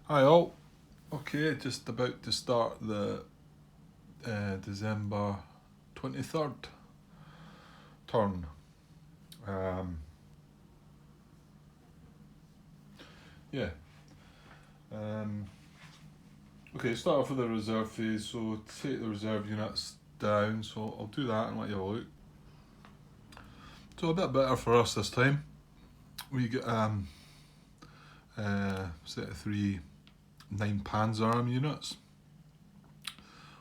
Hi all. Okay, just about to start the December 23rd turn. Um, yeah. Um, okay, start off with the reserve phase. So take the reserve units down. So I'll do that and let you have a look. So a bit better for us this time. We get set of three 9 Panzer units.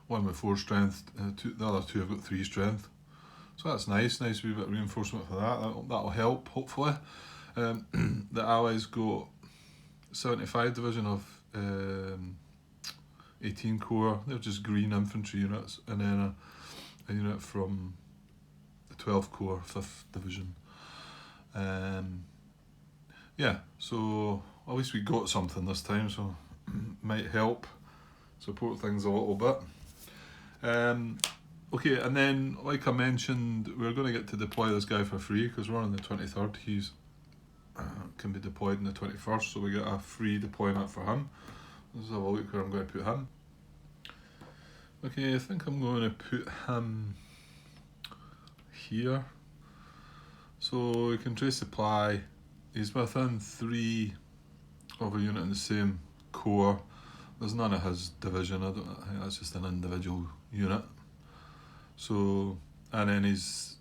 One with 4 strength. The other two have got 3 strength. So that's nice. Nice wee bit of reinforcement for that. That'll help hopefully. The Allies got 75 division of 18 Corps. They're just green infantry units, and then a unit from the 12th Corps, 5th Division. Yeah, so at least we got something this time, so might help support things a little bit. Okay, and then like I mentioned, we're going to get to deploy this guy for free because we're on the 23rd. He's can be deployed on the 21st, so we get a free deployment for him. Let's have a look where I'm going to put him. Okay, I think I'm going to put him here. So we can trace supply. He's within 3 of a unit in the same corps. There's none of his division. I think that's just an individual unit. So, and then he's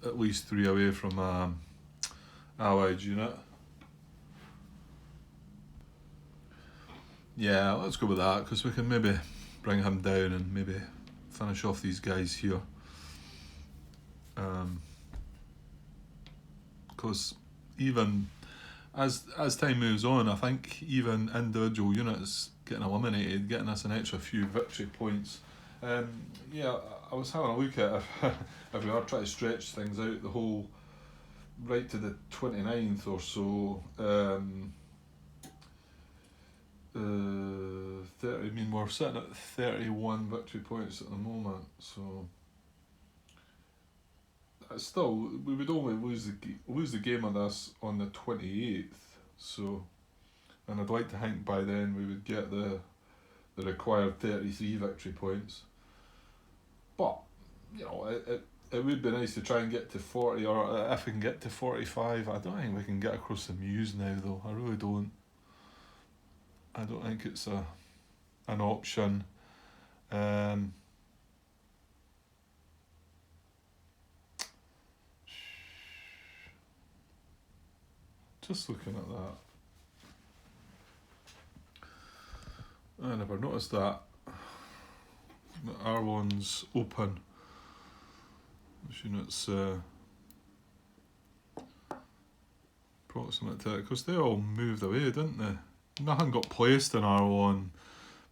at least 3 away from an allied unit. Yeah, let's go with that because we can maybe bring him down and maybe finish off these guys here. Because even as time moves on, I think even individual units getting eliminated, getting us an extra few victory points. Yeah, I was having a look at if we are trying to stretch things out the whole right to the 29th or so. 30. I mean, we're sitting at 31 victory points at the moment, so still we would only lose the game of this on the 28th. So, and I'd like to think by then we would get the required 33 victory points. But you know, it would be nice to try and get to 40, or if we can get to 45. I don't think we can get across the Meuse now, though. I really don't. I don't think it's an option. Just looking at that, I never noticed that. The R1's open. This unit's proximate to it, because they all moved away, didn't they? Nothing got placed in R1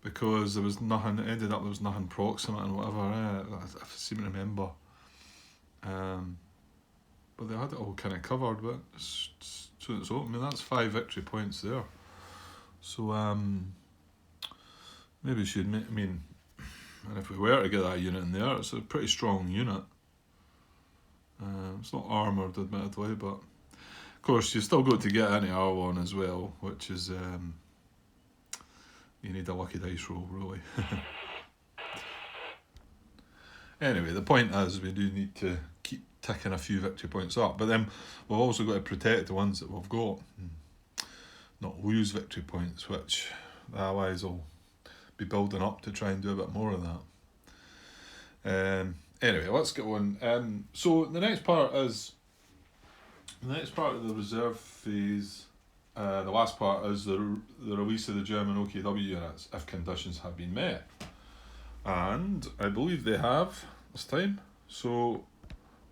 because there was nothing. It ended up there was nothing proximate and whatever. I seem to remember. But they had it all kind of covered. But so it's open. I mean, that's 5 victory points there. So maybe we should. I mean, and if we were to get that unit in there, it's a pretty strong unit. It's not armoured, admittedly, but of course you still got to get into R1 as well, which is you need a lucky dice roll, really. Anyway, the point is we do need to keep ticking a few victory points up, but then we've also got to protect the ones that we've got, not lose victory points, which the Allies will be building up to try and do a bit more of that. Anyway, let's get on. So the next part of the reserve phase. The last part is the release of the German OKW units if conditions have been met, and I believe they have this time. So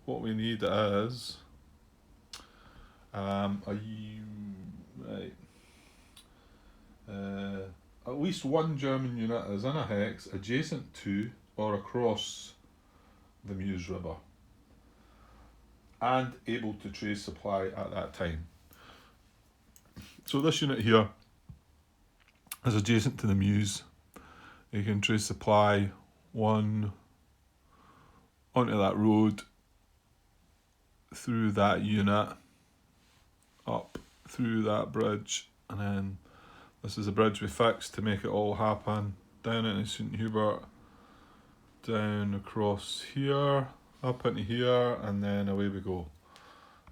what we need is at least one German unit is in a hex adjacent to or across the Meuse River and able to trace supply at that time. So this unit here is adjacent to the Meuse. You can trace supply onto that road, through that unit, up through that bridge, and then This is a bridge we fixed to make it all happen. Down into St Hubert, down across here, up into here, and then away we go.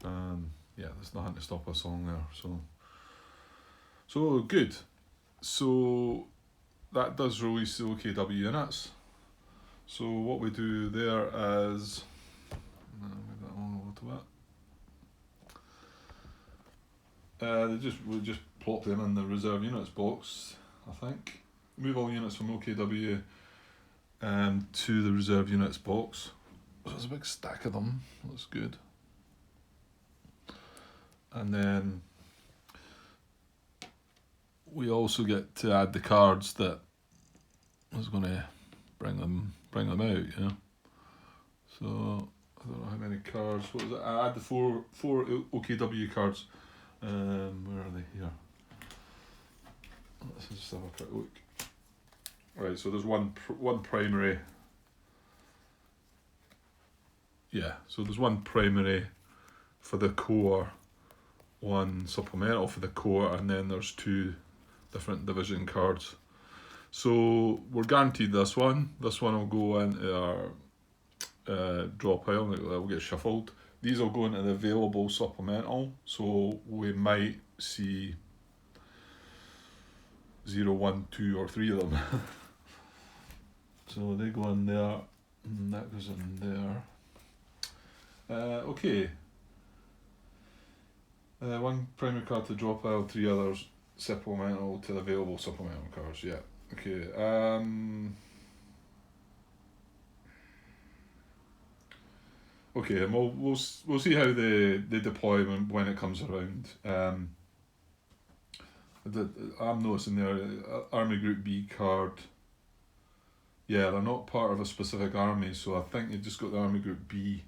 Yeah, there's nothing to stop us along there. So good. So that does release the OKW units. So what we do there is, move that on a little bit. We just plop them in the reserve units box, I think. Move all units from OKW to the reserve units box. So there's a big stack of them. That's good. And then we also get to add the cards that is going to bring them out, you know. So I don't know how many cards. What was it? I add the four OKW cards. Where are they? Here. Let's just have a quick look. Right, so there's one primary. Yeah, so there's one primary for the core, one supplemental for the core, and then there's 2 different division cards. So we're guaranteed this one. This one will go into our draw pile, it will get shuffled. These will go into the available supplemental, so we might see 0, 1, 2 or 3 of them. So they go in there, and that goes in there. Okay. 1 primary card to draw pile, 3 others supplemental to the available supplemental cards. Yeah. Okay. Okay, and we'll see how they deploy when it comes around. I'm noticing there, Army Group B card. Yeah, they're not part of a specific army, so I think you just got the Army Group B.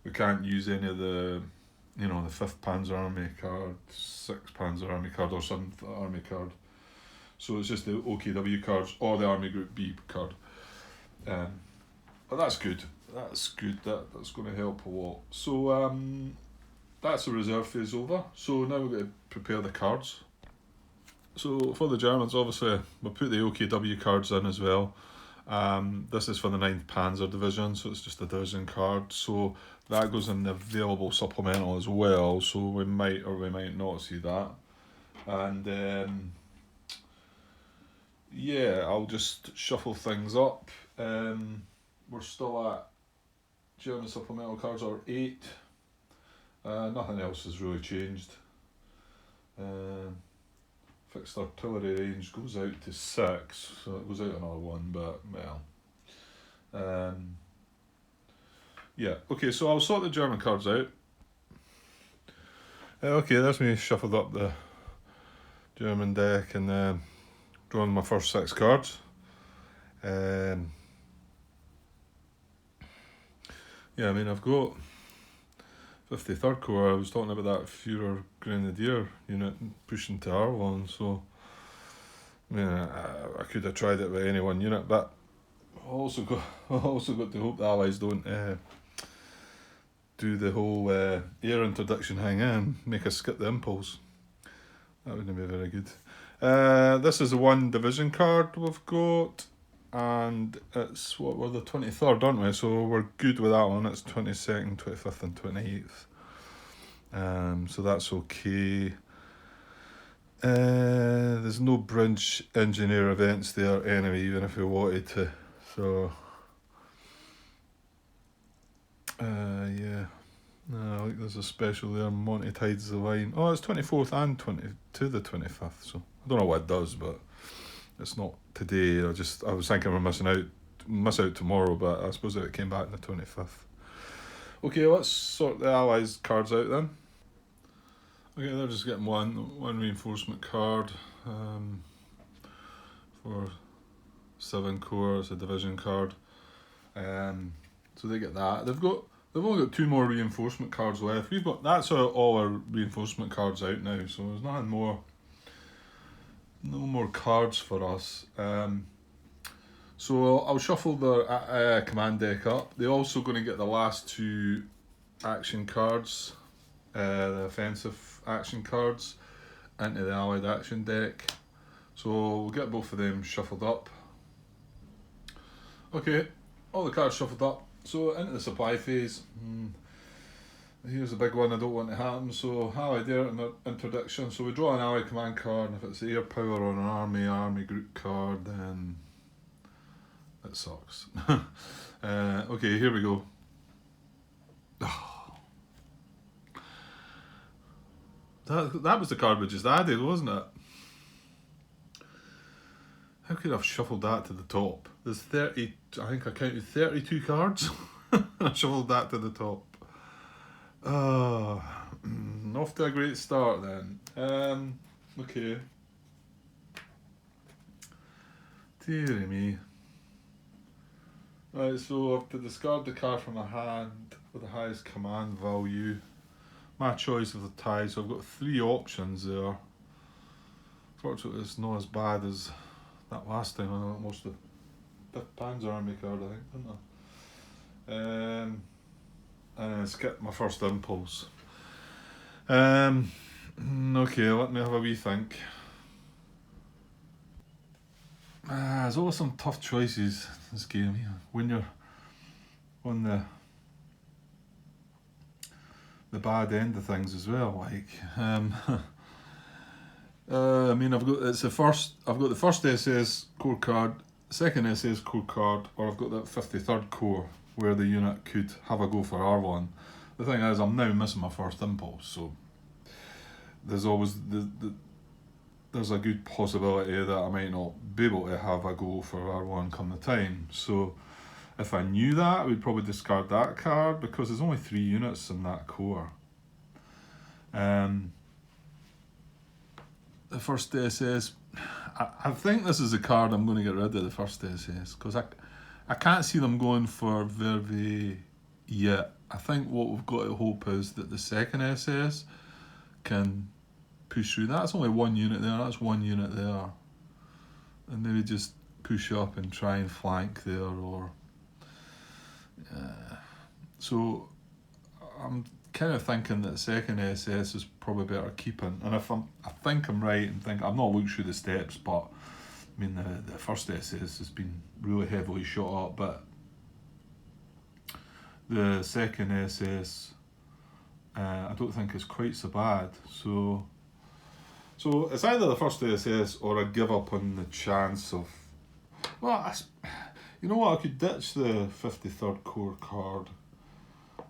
We can't use any of the, the 5th Panzer Army card, 6th Panzer Army card, or 7th Army card. So it's just the OKW cards or the Army Group B card. But that's good. That's good. That's going to help a lot. So that's the reserve phase over. So now we've got to prepare the cards. So for the Germans, obviously, we'll put the OKW cards in as well. This is for the 9th Panzer Division, so it's just a division card. So that goes in the available supplemental as well. So we might or we might not see that. And yeah, I'll just shuffle things up. We're still at German supplemental cards are 8. Nothing else has really changed. Fixed artillery range goes out to 6, so it goes out another 1, but well. Yeah, okay, so I'll sort the German cards out. Okay, there's me shuffled up the German deck and drawn my first 6 cards. Yeah, I mean, I've got 53rd Corps. I was talking about that Führer Grenadier unit pushing to Ardennes, so I mean, I could have tried it with any one unit, but I also got to hope the Allies don't do the whole air interdiction hang in, make us skip the impulse. That wouldn't be very good. This is the 1 division card we've got. And it's what we're the 23rd, aren't we? So we're good with that one. It's 22nd, 25th, and 28th. So that's okay. There's no bridge engineer events there anyway, even if we wanted to. So yeah. No, like there's a special there. Monty tides the line. Oh, it's 24th and to the 25th. So I don't know what it does, but it's not today. I was thinking we're miss out tomorrow, but I suppose it came back on the 25th. Okay, let's sort the Allies cards out then. Okay, they're just getting one reinforcement card for 7 Corps. It's a division card. So they get that. They've only got 2 more reinforcement cards left. That's all our reinforcement cards out now. So there's nothing more. No more cards for us. So I'll shuffle the command deck up. They're also going to get the last 2 action cards, the offensive action cards, into the Allied action deck. So we'll get both of them shuffled up. Okay, all the cards shuffled up. So into the supply phase. Here's a big one I don't want to happen. So how I dare in prediction. So we draw an ally command card, and if it's air power on an army group card, then it sucks. Okay, here we go. That was the card we just added, wasn't it? How could I have shuffled that to the top? There's 30, I think I counted 32 cards. I shuffled that to the top. Off to a great start then. Okay. Dearie me. Right, so I have to discard the card from my hand with the highest command value. My choice of the tie, so I've got 3 options there. Fortunately, it's not as bad as that last time. I almost the Panzer Army card, I think, didn't I? And then skip my first impulse. Okay, let me have a wee think. There's always some tough choices in this game when you're on the bad end of things as well. Like, I mean, I've got the first SS core card, second SS core card, or I've got that 53rd core where the unit could have a go for R1. The thing is, I'm now missing my first impulse, so there's always there's a good possibility that I might not be able to have a go for R1 come the time. So if I knew that, I would probably discard that card because there's only 3 units in that core. The first SS, I think this is the card I'm going to get rid of, the first SS, because I can't see them going for Verve yet. I think what we've got to hope is that the second SS can push through. That's only 1 unit there, that's 1 unit there. And maybe just push up and try and flank there, or... so I'm kind of thinking that second SS is probably better keeping. And I think I'm right and think I've not looked through the steps, but I mean the first SS has been really heavily shot up, but the second SS I don't think is quite so bad. So it's either the first SS or I give up on the chance of... Well, you know what, I could ditch the 53rd core card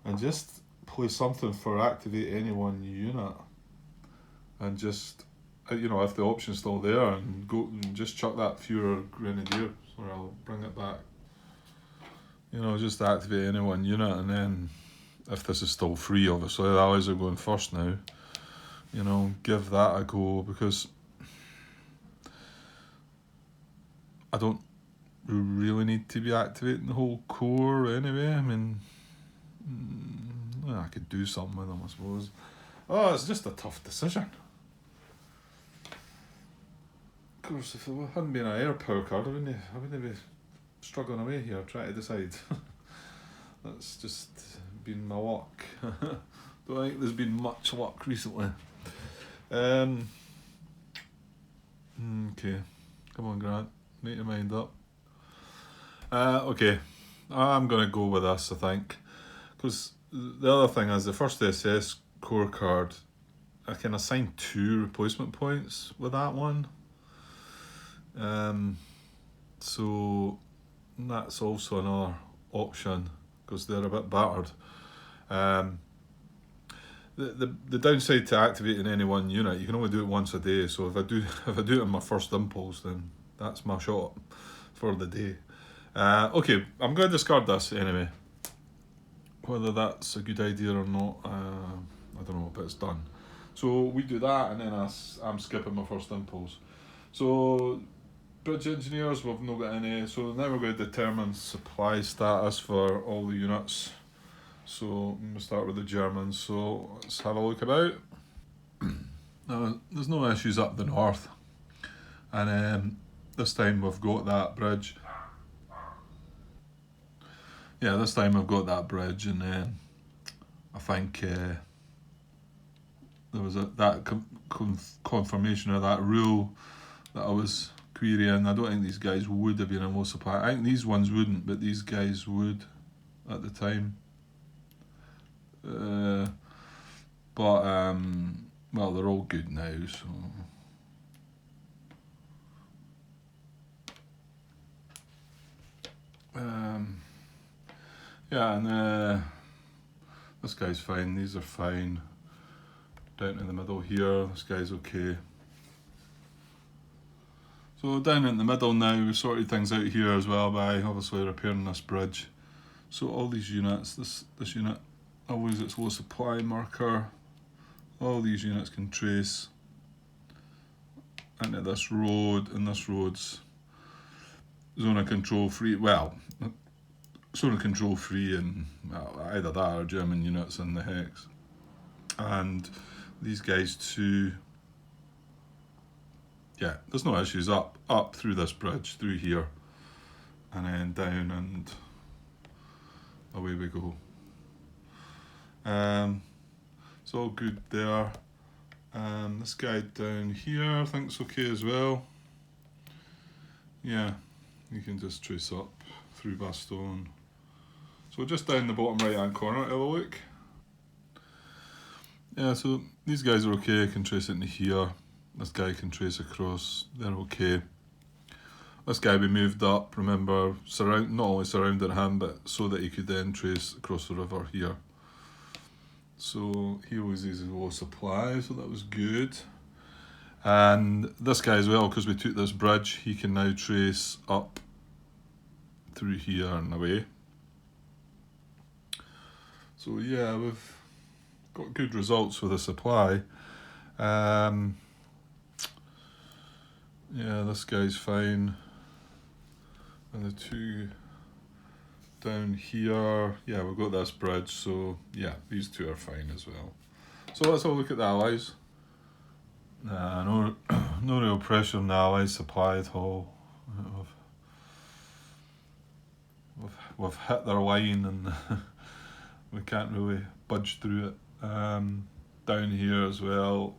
and just play something for activate any 1 unit, and just, you know, if the option's still there, and go and just chuck that Führer Grenadier, or I'll bring it back. You know, just activate any 1 unit, and then if this is still free, obviously the allies are going first now, you know, give that a go, because I don't really need to be activating the whole core anyway. I mean, I could do something with them, I suppose. Oh, it's just a tough decision. Of course, if it hadn't been an air power card, I wouldn't be struggling away here trying to decide. That's just been my luck. Don't think there's been much luck recently. Okay, come on, Grant, make your mind up. Okay, I'm going to go with this, I think, because the other thing is the first SS core card, I can assign 2 replacement points with that one. So that's also another option, because they're a bit battered. The downside to activating any 1 unit, you can only do it once a day. So if I do it on my first impulse, then that's my shot for the day. Okay, I'm going to discard this anyway. Whether that's a good idea or not, I don't know, but it's done. So we do that, and then I'm skipping my first impulse. So bridge engineers, we've not got any. So now we're going to determine supply status for all the units. So I'm going to start with the Germans. So let's have a look about. Now, there's no issues up the north, and this time we've got that bridge. Yeah, this time I've got that bridge, and I think there was that confirmation of that rule that I was querying. I don't think these guys would have been in low supply. I think these ones wouldn't, but these guys would at the time. Well, they're all good now, so. Yeah, and this guy's fine, these are fine. Down in the middle here, this guy's okay. So down in the middle now, we've sorted things out here as well by obviously repairing this bridge. So all these units, this unit always its low supply marker. All these units can trace into this road, and this road's zone of control free. Well, zone of control free, and either that or German units in the hex. And these guys too. Yeah, there's no issues up through this bridge, through here, and then down, and away we go. It's all good there. This guy down here I think's okay as well. Yeah, you can just trace up through Bastogne. So just down the bottom right hand corner, have a look. Yeah, so these guys are okay, I can trace it into here. This guy can trace across, they're okay. This guy we moved up, remember, not only surrounded him, but so that he could then trace across the river here. So he always uses low supply, so that was good. And this guy as well, because we took this bridge, he can now trace up through here and away. So yeah, we've got good results with the supply. Yeah, this guy's fine. And the two down here, yeah, we've got this bridge, so yeah, these two are fine as well. So let's have a look at the allies. No real pressure on the allies supply at all. We've hit their line and we can't really budge through it. Down here as well,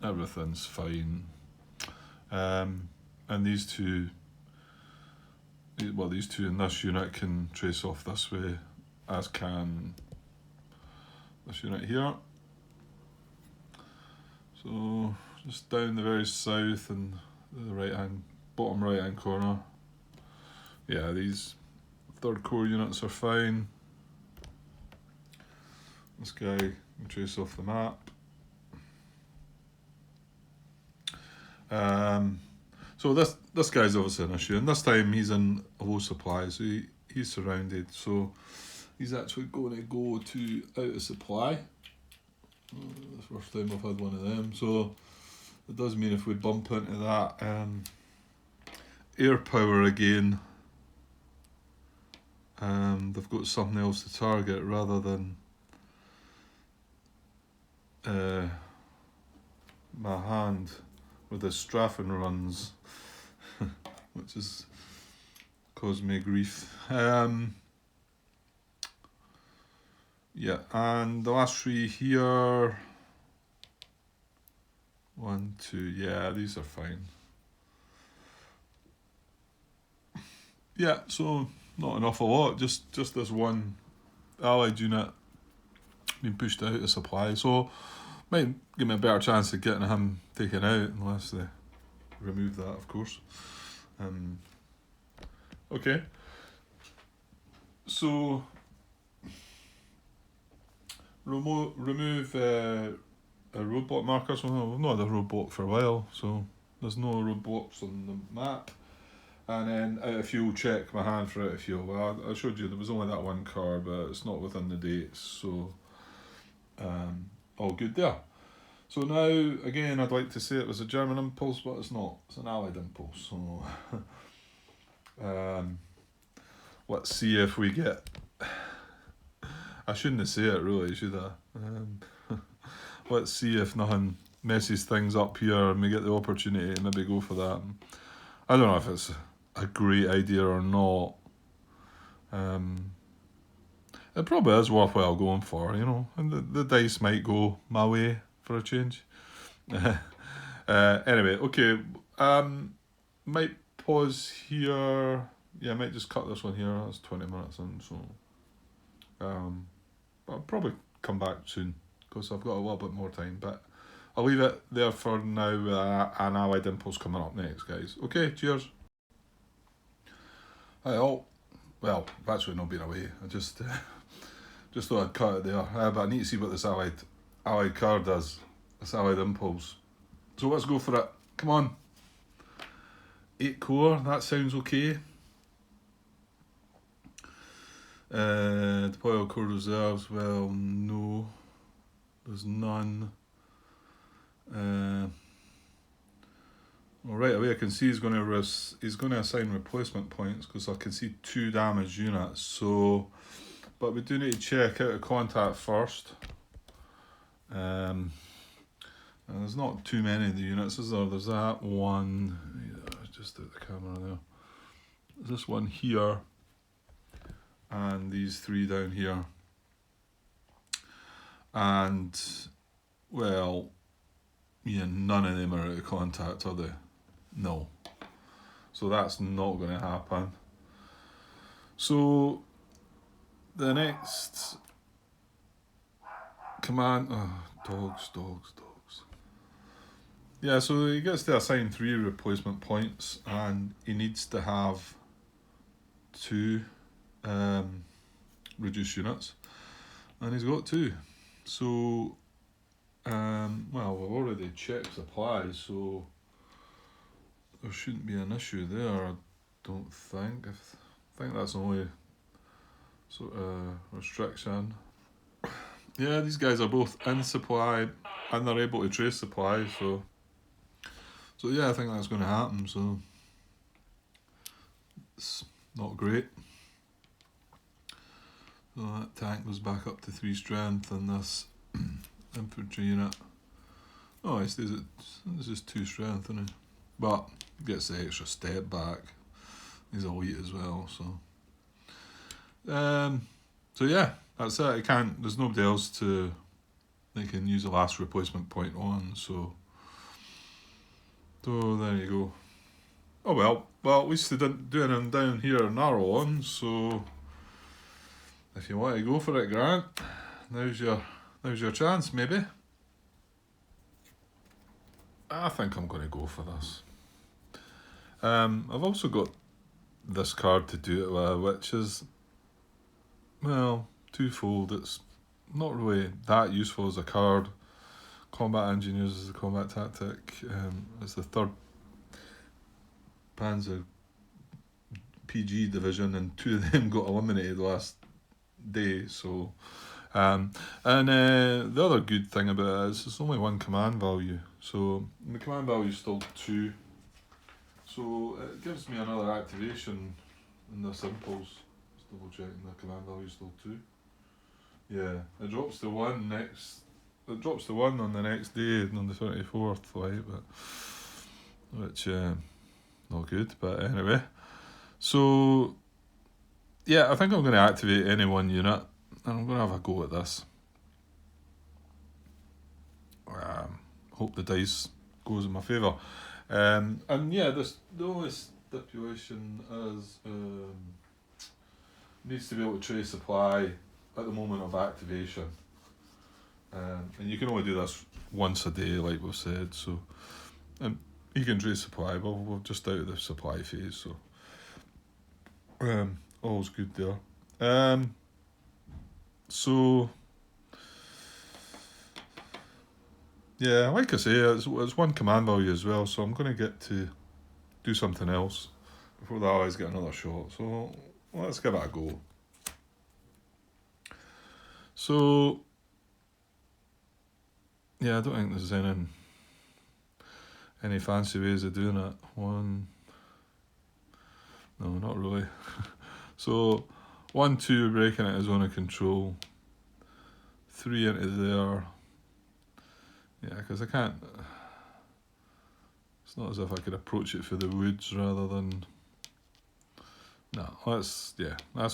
everything's fine. And these two in this unit can trace off this way, as can this unit here. So just down the very south and the bottom right hand corner. Yeah, these third corps units are fine. This guy can trace off the map. So this guy's obviously an issue, and this time he's in a low supply, so he's surrounded. So he's actually going to go to out of supply. The first time I've had one of them. So it does mean if we bump into that air power again, they've got something else to target rather than my hand with the Straffen runs, which has caused me grief. Yeah, and the last three here, 1, 2, yeah, these are fine. Yeah, so not an awful lot, just this one allied unit being pushed out of supply, so might give me a better chance of getting him taken out, unless they remove that, of course. Okay, so remove a roadblock marker. So we've not had a roadblock for a while, so there's no roadblocks on the map. And then out of fuel, check my hand for out of fuel. Well, I showed you there was only that one car, but it's not within the dates, so all good there. So now, again, I'd like to say it was a German impulse, but it's not. It's an Allied impulse. So let's see if we get... I shouldn't say it really, should I? Let's see if nothing messes things up here and we get the opportunity to maybe go for that. I don't know if it's a great idea or not. It probably is worthwhile going for, you know, and the dice might go my way for a change. Anyway, okay, Might pause here. Yeah, I might just cut this one here. That's 20 minutes in, so I'll probably come back soon because I've got a little bit more time. But I'll leave it there for now with an Allied Impulse coming up next, guys. Okay, cheers. Hi all. Well, I've actually not been away. I just thought I'd cut it there. But I need to see what this Allied card does. This Allied Impulse. So let's go for it. Come on. 8 core, that sounds okay. Deploy all core reserves, well, no. There's none. Well, right away I can see he's going to assign replacement points because I can see 2 damaged units. So, but we do need to check out a contact first. And there's not too many of the units, is there? There's that one. Just at the camera there. There's this one here, and these 3 down here. And well, yeah, none of them are out of contact, are they? No. So that's not going to happen. So the next command, dogs. Yeah, so he gets to assign 3 replacement points, and he needs to have 2 reduced units, and he's got 2. So, well, we've already checked supplies, so there shouldn't be an issue there, I don't think. I think that's the only sort of restriction. Yeah, these guys are both in supply, and they're able to trace supply, so yeah, I think that's going to happen, so it's not great. So that tank goes back up to 3 strength, and this infantry unit, oh, he stays at, this is 2 strength, isn't he? But gets the extra step back. He's elite as well, so yeah, that's it. There's nobody else they can use the last replacement point on, so there you go. Oh well, at least they didn't do anything down here narrow on, so if you want to go for it, Grant, now's your chance, maybe. I think I'm going to go for this. I've also got this card to do it with, which is, well, twofold. It's not really that useful as a card. Combat Engineers is a combat tactic. It's the 3rd Panzer PG division, and 2 of them got eliminated last day. So, and the other good thing about it is it's only 1 command value. So the command value is still 2. So it gives me another activation in this impulse. Just double checking the command value is still 2. Yeah, it drops to 1 next. It drops to 1 on the next day, on the 24th, right? But which not good. But anyway, so yeah, I think I'm going to activate any 1 unit, and I'm going to have a go at this. Hope the dice goes in my favour. And yeah, the only stipulation is needs to be able to trace supply at the moment of activation. And you can only do this once a day, like we've said. So, and you can trace supply, but we're just out of the supply phase, so all's good there. So yeah, like I say, it's 1 command value as well, so I'm going to get to do something else before the Allies get another shot. So let's give it a go. So yeah, I don't think there's any fancy ways of doing it. 1, no, not really. So 1, 2, breaking it is zone of control. 3 into there. Yeah, because I can't. It's not as if I could approach it for the woods rather than. No, that's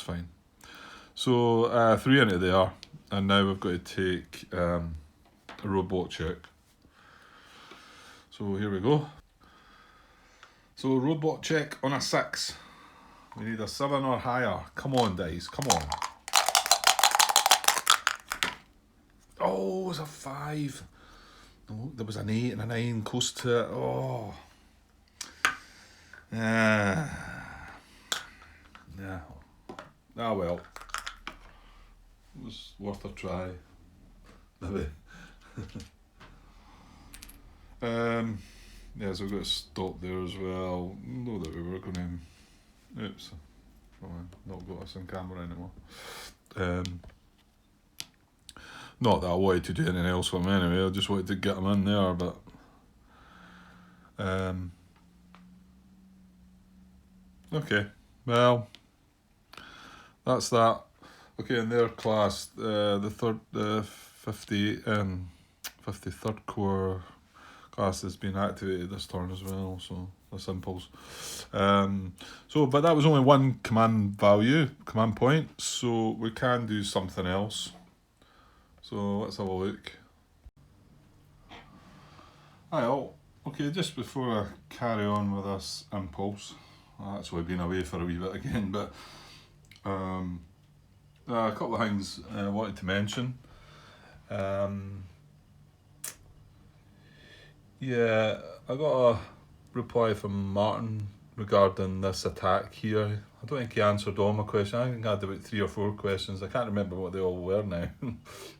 fine. So 3 into there, and now we've got to take a roadblock check. So here we go. So roadblock check on a 6. We need a 7 or higher. Come on, dice, come on. Oh, it was a 5. No, there was an 8 and a 9 close to it. Oh. Yeah. Ah well. It was worth a try. Maybe. Yeah, so we've got to stop there as well. Not that we were going to... Oops. Probably not got us on camera anymore. Not that I wanted to do anything else with them anyway, I just wanted to get them in there, but... Okay, well, that's that. Okay, in their class, the 53rd Corps class has been activated this turn as well, so the simples. But that was only one command point, so we can do something else. So let's have a look. Hi all. Okay, just before I carry on with this impulse, I've actually been away for a wee bit again, but a couple of things I wanted to mention. Yeah, I got a reply from Martin regarding this attack here. I don't think he answered all my questions. I think I had about 3 or 4 questions. I can't remember what they all were now,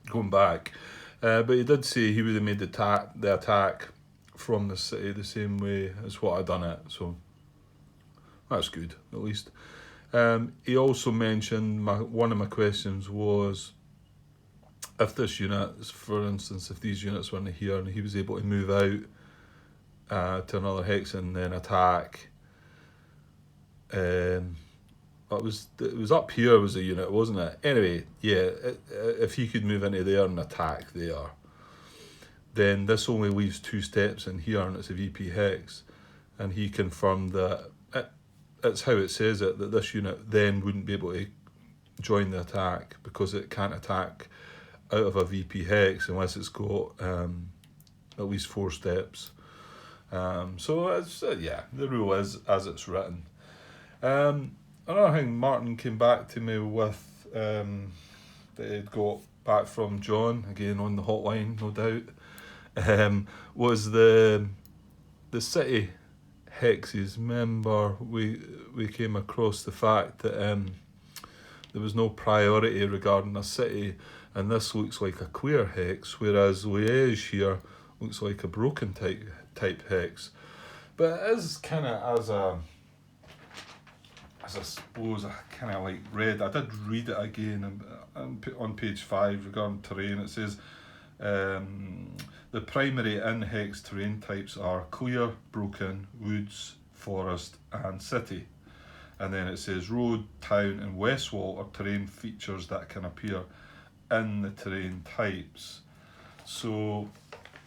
going back. But he did say he would have made the attack from the city the same way as what I'd done it, so that's good, at least. He also mentioned, one of my questions was, if this unit, for instance, if these units weren't here and he was able to move out to another hex and then attack, it was up here was a unit, wasn't it? Anyway, yeah, if he could move into there and attack there, then this only leaves 2 steps in here and it's a VP hex, and he confirmed that it's how it says it, that this unit then wouldn't be able to join the attack because it can't attack out of a VP hex unless it's got at least 4 steps. So it's the rule is as it's written. Another thing Martin came back to me with that he'd got back from John, again on the hotline, no doubt, was the city hexes. Remember, we came across the fact that there was no priority regarding a city, and this looks like a clear hex, whereas Liège here looks like a broken type hex. But it is kind of as I suppose I kind of like read. I did read it again on page 5 regarding terrain. It says the primary in-hex terrain types are clear, broken, woods, forest and city. And then it says road, town and west wall are terrain features that can appear in the terrain types. So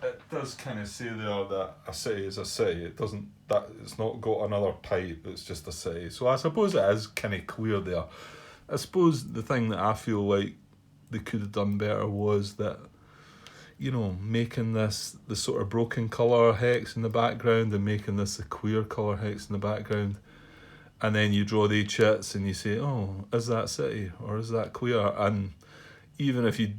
it does kind of say there that a city is a city. It's not got another type, it's just a city. So I suppose it is kind of clear there. I suppose the thing that I feel like they could have done better was that, you know, making this the sort of broken colour hex in the background and making this a clear colour hex in the background. And then you draw the chits and you say, oh, is that city or is that clear? And even if you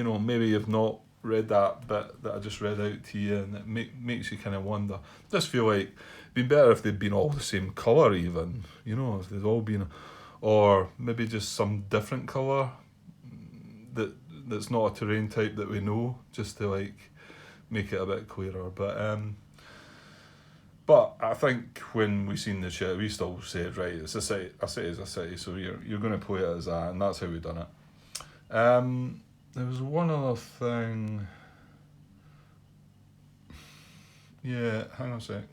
know, maybe you've not read that bit that I just read out to you, and it makes you kind of wonder. Just feel like it'd be better if they'd been all the same colour even, you know, if they'd all been, or maybe just some different colour that's not a terrain type that we know, just to like make it a bit clearer. But I think when we seen the shit, we still said, right, it's a city is a city, so you're going to play it as that, and that's how we done it. There was one other thing. Yeah, hang on a sec.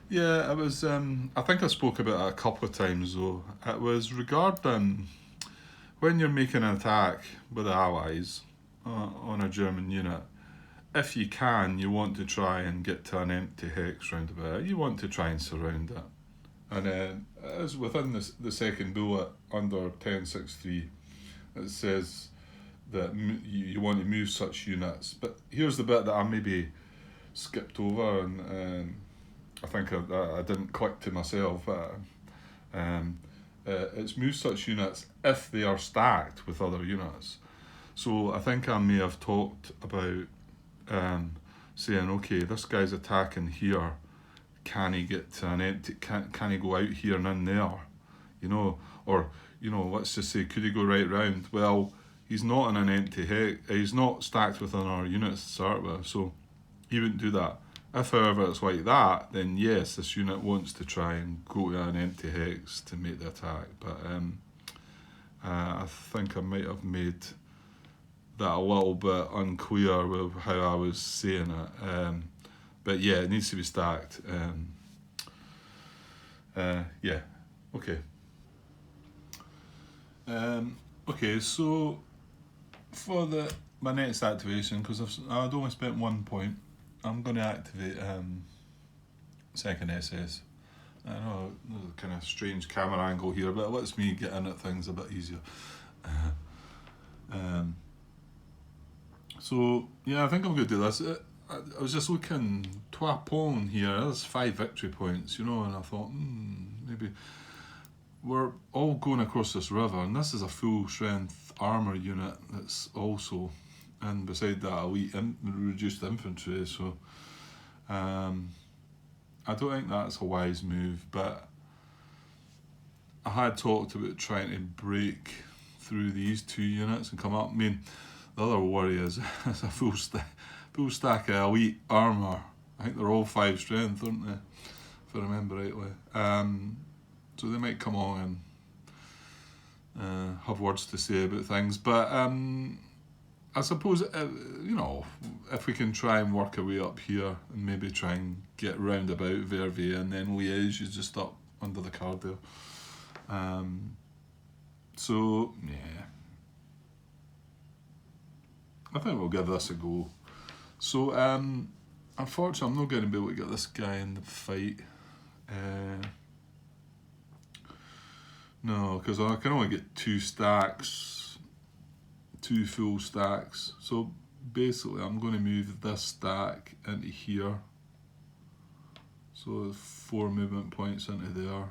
Yeah, it was, I think I spoke about it a couple of times though. It was regarding when you're making an attack with the Allies on a German unit, if you can, you want to try and get to an empty hex round about it. You want to try and surround it. And as within the second bullet under 10.6.3, it says that you want to move such units. But here's the bit that I maybe skipped over, and I think I didn't click to myself. It's move such units if they are stacked with other units. So I think I may have talked about saying, okay, this guy's attacking here. Can he get to an empty? Can he go out here and in there? You know, or let's just say, could he go right round? Well, he's not in an empty hex. He's not stacked with another units to start with, so he wouldn't do that. If, however, it's like that, then yes, this unit wants to try and go to an empty hex to make the attack. But I think I might have made that a little bit unclear with how I was saying it. But yeah, it needs to be stacked. Yeah, okay. Okay, so for my next activation, because I'd only spent 1 point, I'm going to activate second SS. I know there's a kind of strange camera angle here, but it lets me get in at things a bit easier. So yeah, I think I'm going to do this. I was just looking, Trois Ponts here, there's 5 victory points, and I thought, maybe we're all going across this river, and this is a full strength armour unit that's also, and beside that, elite reduced infantry, so I don't think that's a wise move, but I had talked about trying to break through these 2 units and come up. I mean, the other worry is it's a full stack of elite armour. I think they're all 5 strength, aren't they? If I remember rightly. So they might come on and have words to say about things. But I suppose, if we can try and work our way up here and maybe try and get round about Verviers and then Liège is just up under the card there. So, yeah. I think we'll give this a go. So, unfortunately, I'm not going to be able to get this guy in the fight. No, because I can only get 2 stacks, 2 full stacks. So, basically, I'm going to move this stack into here. So, there's 4 movement points into there.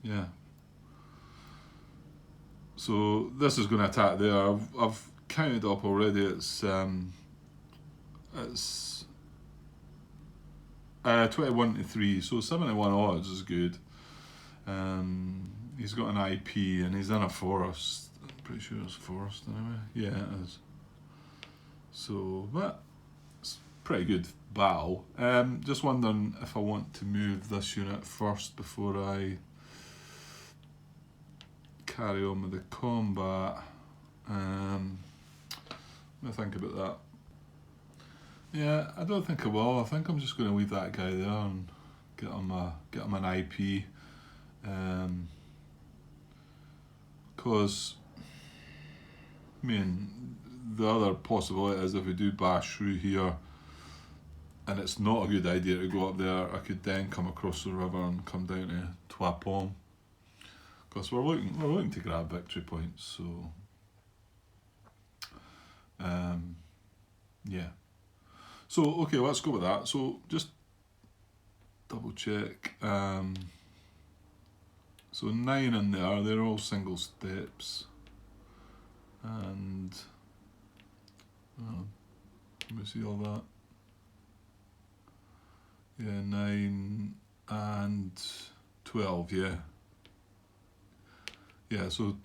Yeah. So this is going to attack there. I've counted up already. It's 21 to 3. So 71 odds is good. He's got an IP and he's in a forest. I'm pretty sure it's a forest anyway. Yeah, it is. So that's pretty good battle. Just wondering if I want to move this unit first before I carry on with the combat. Let me think about that. Yeah, I don't think I will. I think I'm just going to leave that guy there and get him an IP. Because, I mean, the other possibility is if we do bash through here and it's not a good idea to go up there, I could then come across the river and come down to Trois Ponts. Because we're looking to grab victory points, so yeah. So okay, let's go with that. So just double check. So 9 in there, they're all single steps. And let me see all that. Yeah, 9 and 12, yeah. Yeah, so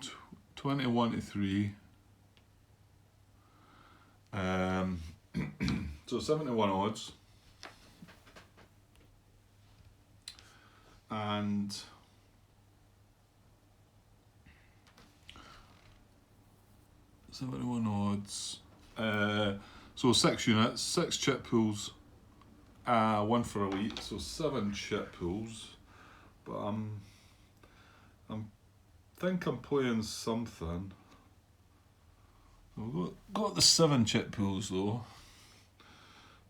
21 to 3. So 71 odds. And odds. So 6 units, 6 chip pools, 1 for elite, so 7 chip pools. But I think I'm playing something. We've got the 7 chip pools though.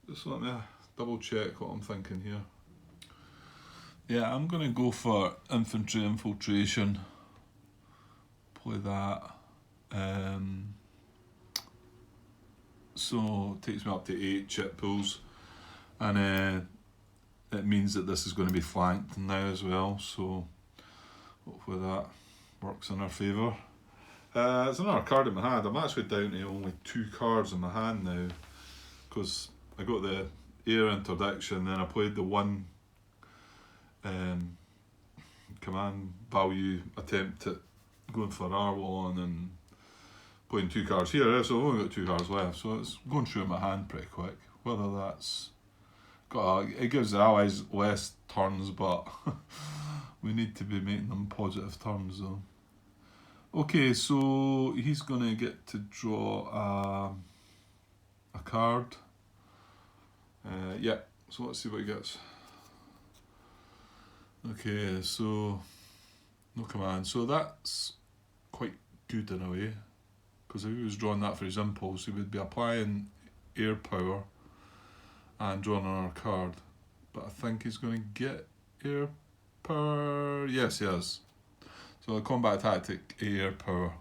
Just let me double check what I'm thinking here. Yeah, I'm going to go for infantry infiltration. Play that. So it takes me up to 8 chip pools, and it means that this is going to be flanked now as well, so hopefully that works in our favour. There's another card in my hand. I'm actually down to only 2 cards in my hand now, because I got the air interdiction, then I played the one command value attempt at going for R1 and playing 2 cards here, so I've only got 2 cards left, so it's going through my hand pretty quick. Whether that's it gives the allies less turns, but we need to be making them positive turns though. Okay, so he's gonna get to draw a card. Yeah, so let's see what he gets. Okay, so no command, so that's quite good in a way, because if he was drawing that for his impulse, he would be applying air power and drawing another card. But I think he's going to get air power. Yes, he has. So the combat tactic, air power.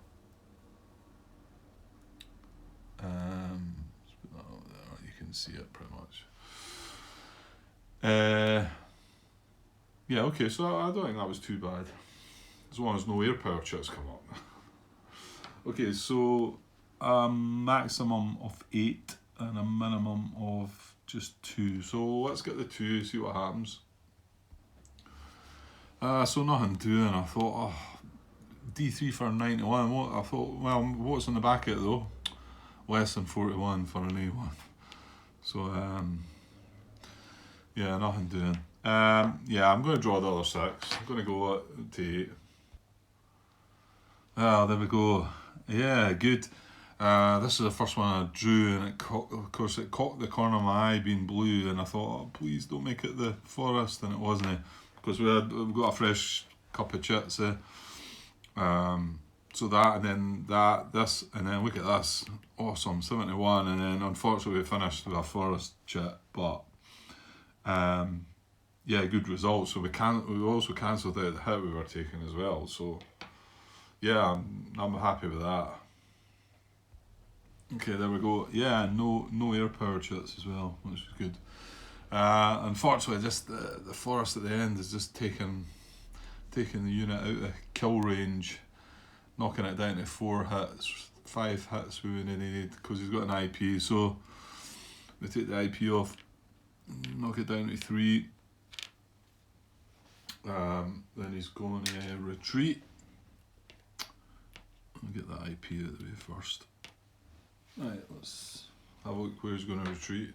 You can see it pretty much. Yeah, okay, so I don't think that was too bad, as long as no air power chits come up. Okay, so a maximum of 8 and a minimum of just 2. So let's get the 2, see what happens. So nothing doing. I thought, D3 for a 91. I thought, well, what's on the back of it though? Less than 41 for an A1. So, yeah, nothing doing. Yeah, I'm going to draw the other 6. I'm going to go to 8. There we go. Yeah, good. This is the first one I drew, and of course it caught the corner of my eye being blue, and I thought, oh, please don't make it the forest, and it wasn't, because we've got a fresh cup of chits. So that, and then this, and then look at this, awesome, 71, and then unfortunately we finished with a forest chit, but yeah, good result. So we also cancelled out the hit we were taking as well. So yeah, I'm happy with that. Okay, there we go. Yeah, no air power chits as well, which is good. Unfortunately, just the forest at the end is just taking the unit out of kill range, knocking it down to 4 hits, 5 hits we would have needed, because he's got an IP. So we take the IP off, knock it down to 3. Then he's going to retreat. I'll get that IP out of the way first. Right, let's have a look where he's going to retreat.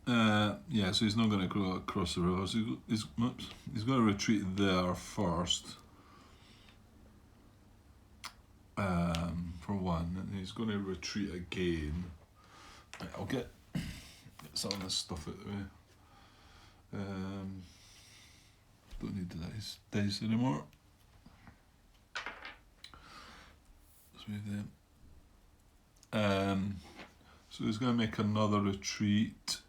Yeah, so he's not going to go across the river. So he's going to retreat there first. For one, and he's going to retreat again. Right, I'll get some of this stuff out of the way. Don't need the dice anymore. Let's move them. So he's going to make another retreat.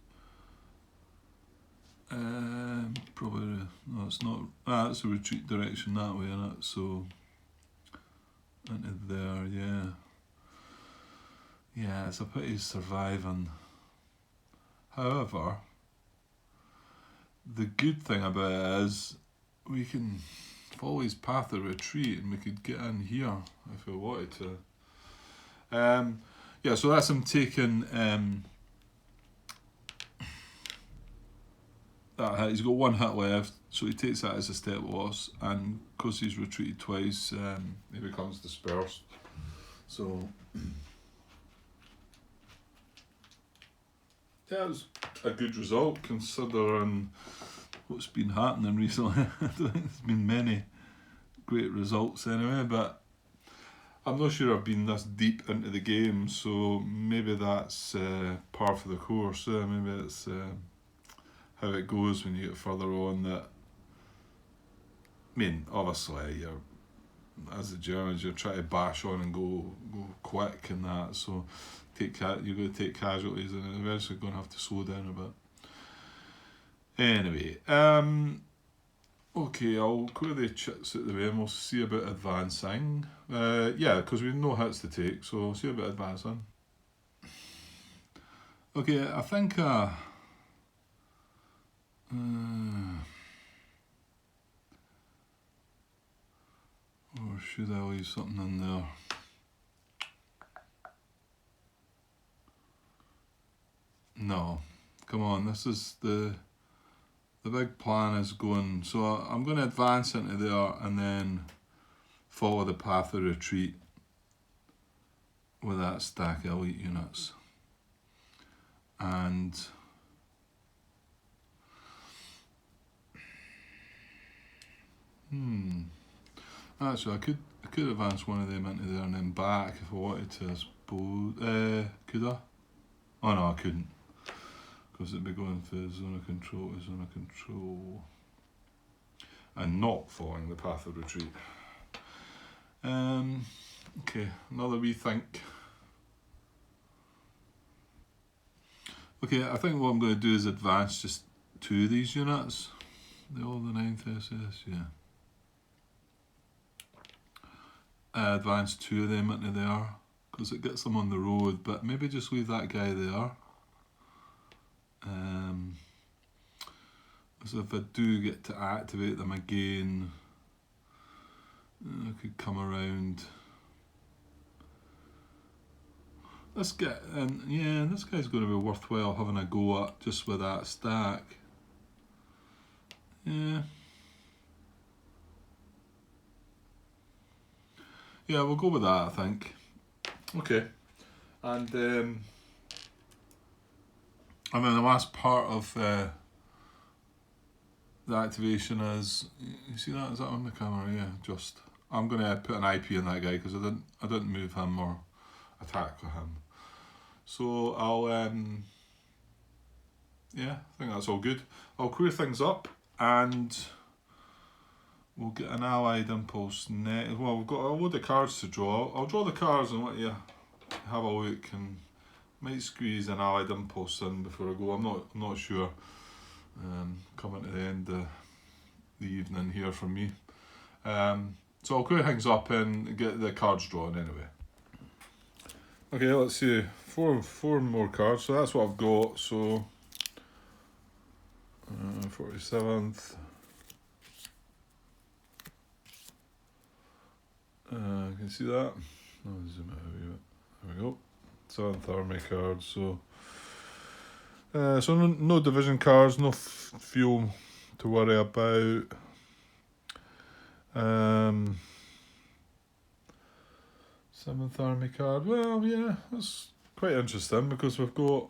Probably, no, it's not. It's a retreat direction that way, isn't it? So into there, yeah. Yeah, it's a pity he's surviving. However, the good thing about it is we can follow his path of retreat, and we could get in here if we wanted to. Yeah, so that's him taking that hit. He's got 1 hit left, so he takes that as a step loss, and because he's retreated twice, he becomes dispersed. So yeah, it was a good result considering what's been happening recently. I don't think there's been many great results anyway, but I'm not sure I've been this deep into the game, so maybe that's par for the course. Maybe it's how it goes when you get further on. That, I mean, obviously, as the Germans, you're trying to bash on and go quick and that, so you're going to take casualties, and eventually going to have to slow down a bit. Anyway, okay, I'll clear the chits at the way and we'll see about advancing. Yeah, because we've no hits to take, so we'll see about advancing. Okay, I think or should I leave something in there? No, come on, this is the big plan is going, so I'm going to advance into there and then follow the path of retreat with that stack of elite units. And actually I could advance one of them into there and then back if I wanted to, I suppose. Could I? Oh no, I couldn't. Because it'd be going for zone of control to zone of control. And not following the path of retreat. Okay, another wee think. Okay, I think what I'm going to do is advance just 2 of these units. They're all the 9th SS, yeah. Advance 2 of them into there, because it gets them on the road, but maybe just leave that guy there. So if I do get to activate them again, I could come around. This guy, and yeah, this guy's going to be worthwhile having a go at just with that stack. Yeah. Yeah, we'll go with that, I think. Okay. And then the last part of the activation is, you see that? Is that on the camera? Yeah, just. I'm going to put an IP on that guy because I didn't move him or attack with him. So I'll, yeah, I think that's all good. I'll clear things up and we'll get an allied impulse next. Well, we've got a load of cards to draw. I'll draw the cards and let you have a look and might squeeze an allied impulse in before I go. I'm not sure. Coming to the end of the evening here from me. So I'll clear things up and get the cards drawn anyway. Okay, let's see. Four more cards. So that's what I've got. So 47th. Can you see that? I'll zoom out a wee bit. There we go. 7th army card. So no division cards, no fuel to worry about. 7th army card. Well, yeah, that's quite interesting because we've got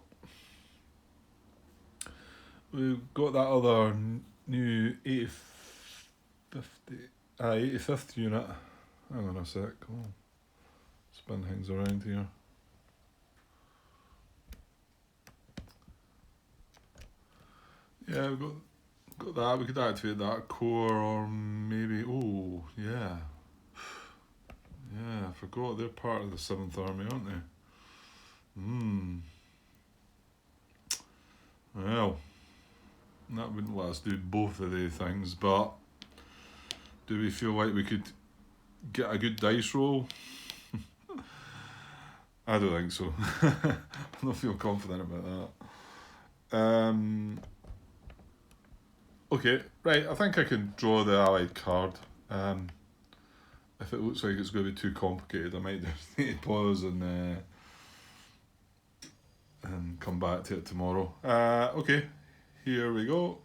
that other new 85th unit. Hang on a sec. Come on, spin things around here. Yeah, we've got that. We could activate that core, or maybe. Oh, yeah. Yeah, I forgot they're part of the 7th Army, aren't they? Well, that wouldn't let us do both of these things, but do we feel like we could get a good dice roll? I don't think so. I don't feel confident about that. Okay, right, I think I can draw the allied card. If it looks like it's going to be too complicated, I might just need to pause and come back to it tomorrow. Okay, here we go.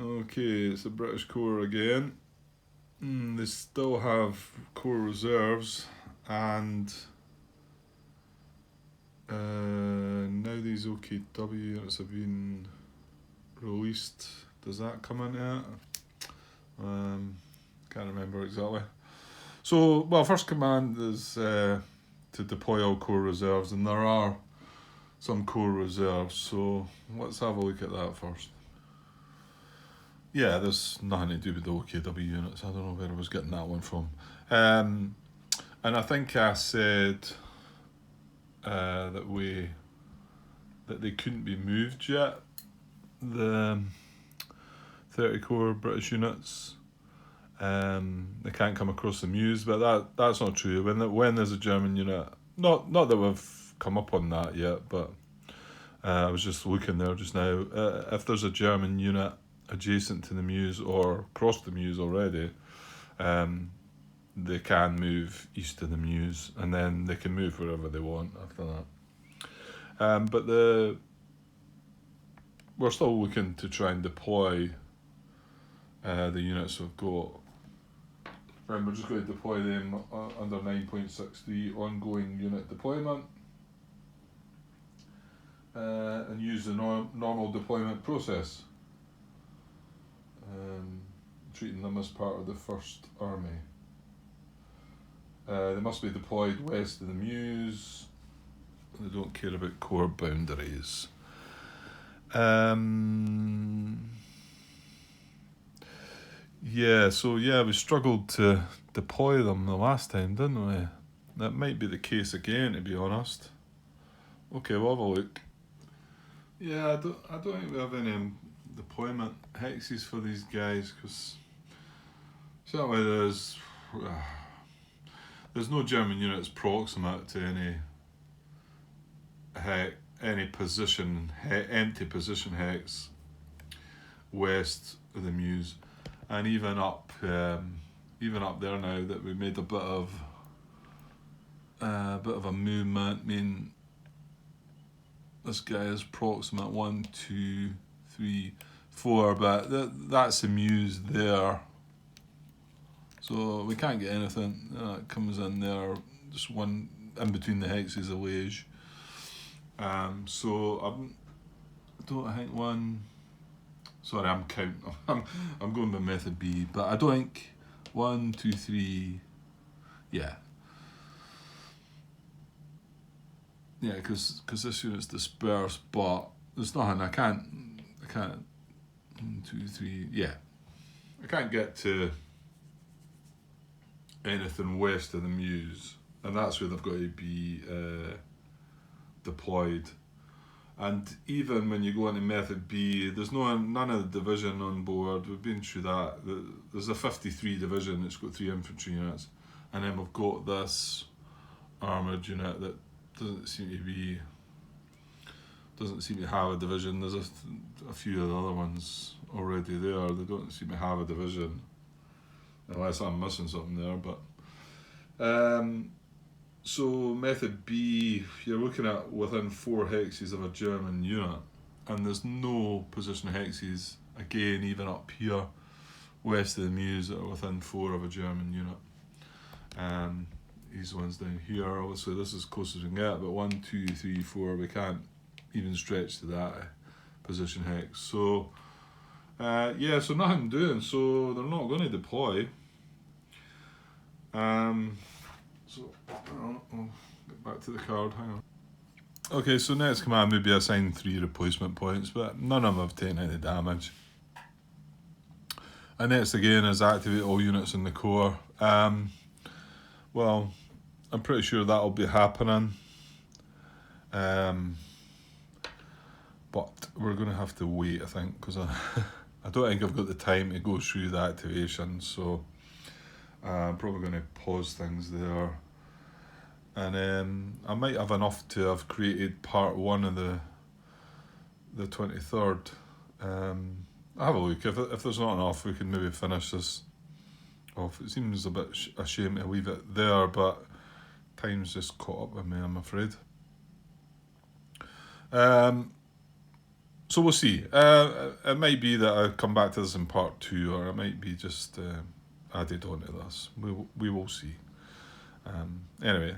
Okay, it's the British Corps again. They still have Corps reserves, and now these OKW units have been released. Does that come into it? Can't remember exactly. So, well, first command is to deploy all Corps reserves, and there are some Corps reserves, so let's have a look at that first. Yeah, there's nothing to do with the OKW units. I don't know where I was getting that one from. And I think I said that that they couldn't be moved yet. The 30 core British units. They can't come across the Meuse, but that's not true. When there's a German unit, not that we've come up on that yet, but I was just looking there just now. If there's a German unit adjacent to the Meuse or across the Meuse already, they can move east of the Meuse, and then they can move wherever they want after that. But we're still looking to try and deploy the units we've got. And we're just going to deploy them under 9.63 ongoing unit deployment, and use the normal deployment process, treating them as part of the First Army. They must be deployed west of the Meuse. They don't care about core boundaries. We struggled to deploy them the last time, didn't we? That might be the case again, to be honest. Okay, we'll have a look. Yeah, I don't think we have any deployment hexes for these guys, because certainly there's no German units proximate to any position, empty position hex west of the Meuse. And even up there now that we made a bit of a movement. I mean, this guy is proximate 1, 2, 3, 4, but that's the Meuse there. So we can't get anything. It comes in there, just one in between the hexes of Liège. I think one. Sorry, I'm counting. I'm going by method B, but I don't think 1, 2, 3. Yeah, because this unit's dispersed, but there's nothing. I can't. 1, 2, 3. Yeah, I can't get to anything west of the Meuse, and that's where they've got to be deployed. And even when you go into method B, there's none of the division on board. We've been through that. There's a 53 division that's got 3 infantry units, and then we've got this armoured unit that doesn't seem to have a division. There's a few of the other ones already there. They don't seem to have a division, unless I'm missing something there. But so method B, you're looking at within 4 hexes of a German unit, and there's no position hexes, again, even up here, west of the Meuse, that are within 4 of a German unit. These ones down here, obviously this is as close as we can get, but 1, 2, 3, 4, we can't even stretch to that position hex. So, so nothing doing, so they're not going to deploy. So, I'll get back to the card, hang on. Okay, so next command would be assign 3 replacement points, but none of them have taken any damage. And next again is activate all units in the core. Well, I'm pretty sure that'll be happening. But we're going to have to wait, I think, because I don't think I've got the time to go through the activation, so I'm probably going to pause things there. And I might have enough to have created part 1 of the 23rd. I'll have a look. If there's not enough, we can maybe finish this off. It seems a bit a shame to leave it there, but time's just caught up with me, I'm afraid. So we'll see. It might be that I come back to this in part 2, or it might be just added on to this. We will see. Anyway,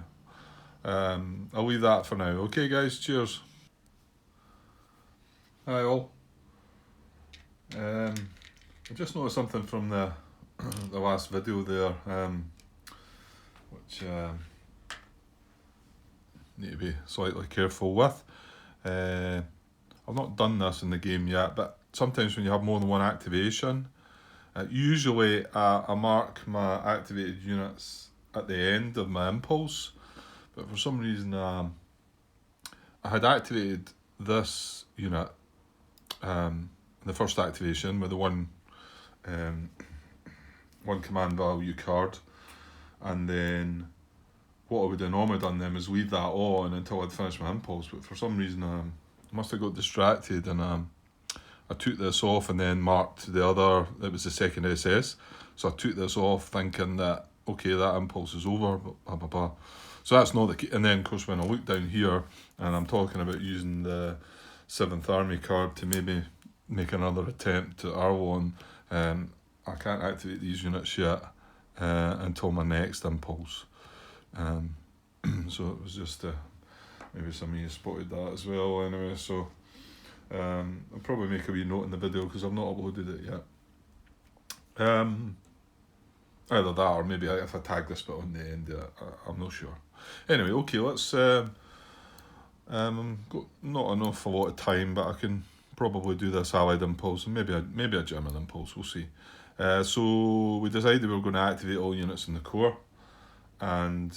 I'll leave that for now. Okay, guys, cheers. Hi all. I just noticed something from the last video there, which need to be slightly careful with. I've not done this in the game yet, but sometimes when you have more than one activation, usually I mark my activated units at the end of my impulse, but for some reason I had activated this unit, the first activation with the one command value card, and then what I would have normally done then is leave that on until I'd finished my impulse, but for some reason I must have got distracted, and I took this off and then marked the other, it was the second SS, so I took this off thinking that, okay, that impulse is over, blah blah blah. So that's not the key. And then of course when I look down here and I'm talking about using the 7th Army card to maybe make another attempt at Arlon, I can't activate these units yet until my next impulse. So it was just maybe some of you spotted that as well anyway, so I'll probably make a wee note in the video because I've not uploaded it yet. Either that or maybe if I tag this bit on the end, I'm not sure. Anyway, okay, let's got not an awful lot of time, but I can probably do this allied impulse and maybe a German impulse, we'll see. So we decided we were going to activate all units in the core, and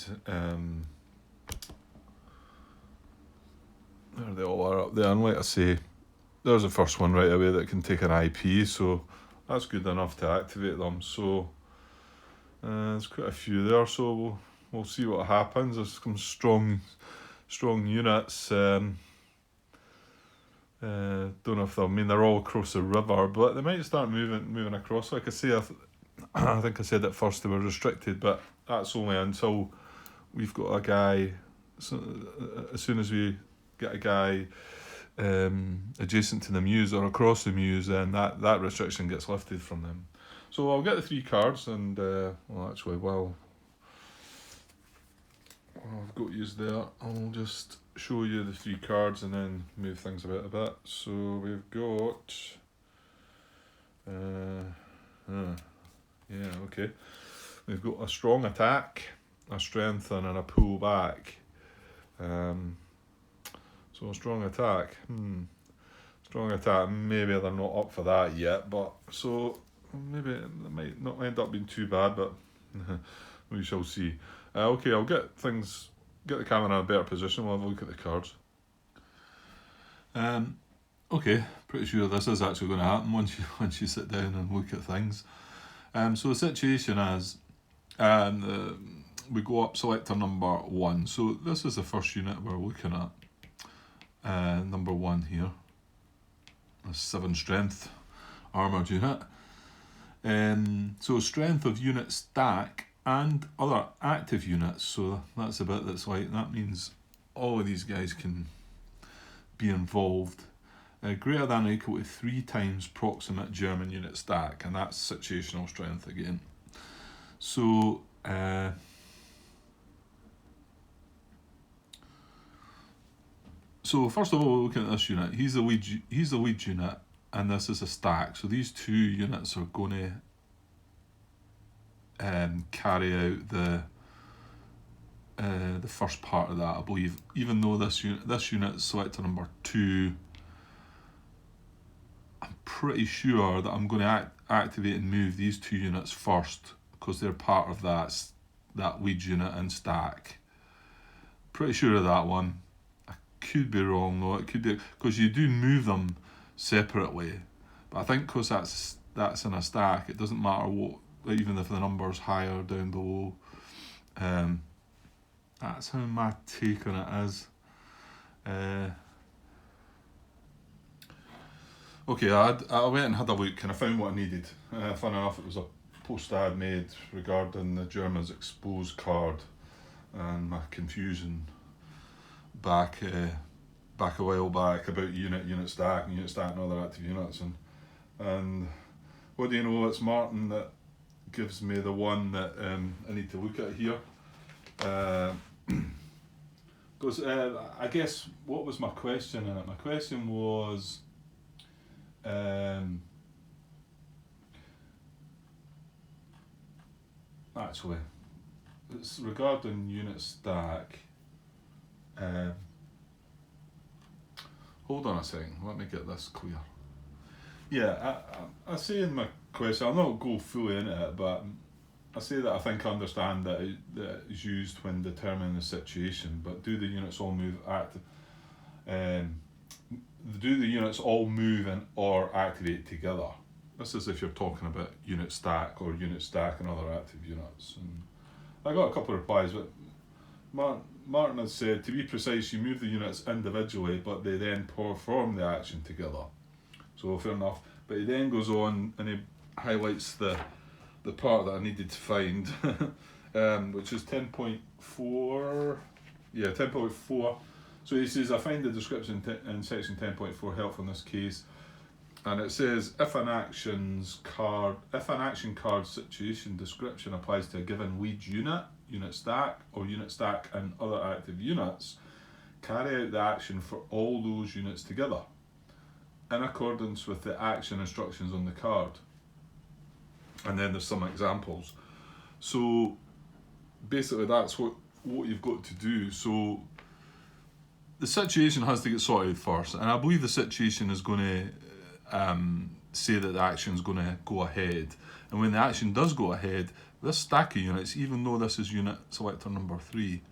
there they all are up there, and like I say, there's the first one right away that can take an IP, so that's good enough to activate them. So there's quite a few there, so we'll see what happens. There's some strong units. Don't know if they're all across the river, but they might start moving across. Like I say, I think I said at first they were restricted, but that's only until we've got a guy. So as soon as we get a guy adjacent to the Meuse or across the Meuse, then that restriction gets lifted from them. So I'll get the 3 cards, and I've got yous there. I'll just show you the 3 cards and then move things about a bit. So we've got okay. We've got a strong attack, a strengthen, and a pull back. So a strong attack. Strong attack, maybe they're not up for that yet, but so maybe it might not end up being too bad, but we shall see. Okay, I'll get the camera in a better position. We'll have a look at the cards. Okay, pretty sure this is actually going to happen once you sit down and look at things. So the situation is, we go up selector number 1. So this is the first unit we're looking at. Number 1 here. A 7 strength armoured unit. So strength of unit stack and other active units. So that's the bit that's like, that means all of these guys can be involved. Greater than or equal to 3 times proximate German unit stack, and that's situational strength again. So first of all, looking at this unit, he's the lead unit, and this is a stack. So these 2 units are going to carry out the first part of that, I believe. Even though this unit is selector number 2, I'm pretty sure that I'm going to activate and move these 2 units first because they're part of that lead unit and stack. Pretty sure of that one. I could be wrong though. It could be because you do move them separately, but I think because that's in a stack, it doesn't matter what, even if the number's higher down below. That's how my take on it is. Okay, I went and had a look and I found what I needed. Fun enough, it was a post I had made regarding the Germans exposed card and my confusion back a while back about unit stack and other active units, and what do you know, it's Martin that gives me the one that I need to look at here. Because I guess, what was my question in it? My question was actually, it's regarding unit stack. Hold on a second, let me get this clear. Yeah, I say in my question, I'll not go fully into it, but I say that I think I understand that it is used when determining the situation, but do the units all move do the units all move and or activate together? This is if you're talking about unit stack or unit stack and other active units. And I got a couple of replies, but Martin has said, to be precise, you move the units individually, but they then perform the action together. So fair enough. But he then goes on and he highlights the part that I needed to find, which is 10.4. Yeah, 10.4. So he says, I find the description in section 10.4 helpful in this case. And it says, if an action card situation description applies to a given lead unit, unit stack, or unit stack and other active units, carry out the action for all those units together, in accordance with the action instructions on the card. And then there's some examples. So basically that's what you've got to do. So the situation has to get sorted first, and I believe the situation is going to say that the action is going to go ahead. And when the action does go ahead, this stack of units, even though this is unit selector number 3,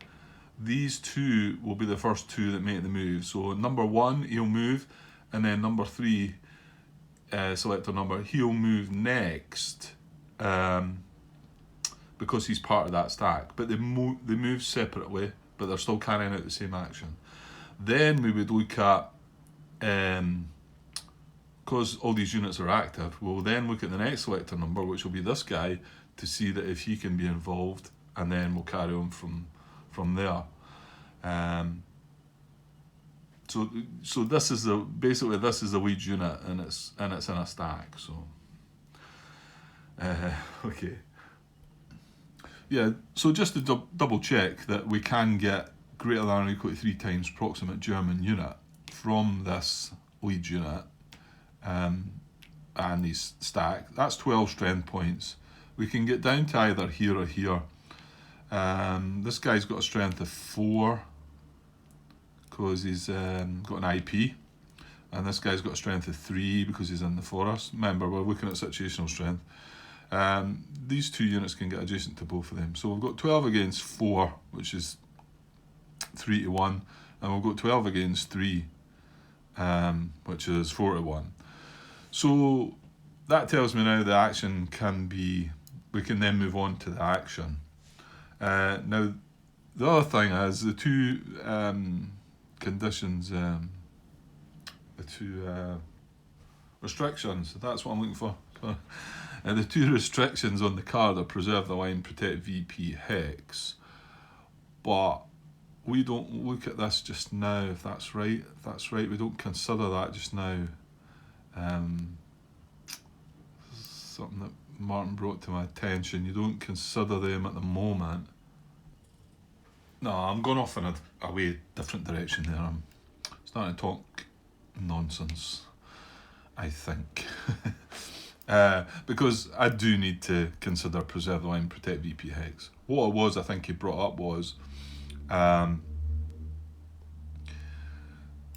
these two will be the first two that make the move. So number 1, he'll move, and then number 3, selector number, he'll move next, because he's part of that stack. But they move separately, but they're still carrying out the same action. Then we would look at, because all these units are active, we'll then look at the next selector number, which will be this guy, to see that if he can be involved, and then we'll carry on from there. So this is basically this is the lead unit, and it's in a stack. So okay, yeah. So just to double check that we can get greater than or equal to 3 times proximate German unit from this lead unit, and these stack. That's 12 strength points. We can get down to either here or here. This guy's got a strength of 4 because he's got an IP, and this guy's got a strength of 3 because he's in the forest. Remember, we're looking at situational strength. These two units can get adjacent to both of them. So we've got 12 against 4, which is 3 to 1, and we've got 12 against 3, which is 4 to 1. So that tells me now the action can be, we can then move on to the action. Now, the other thing is the two conditions, the two restrictions, that's what I'm looking for. The two restrictions on the card are preserve the line, protect VP, hex. But we don't look at this just now, if that's right. If that's right, we don't consider that just now. Something that Martin brought to my attention. You don't consider them at the moment. No, I'm going off in a way different direction there. I'm starting to talk nonsense, I think. Because I do need to consider preserve the line, protect VP hex. What it was, I think he brought up was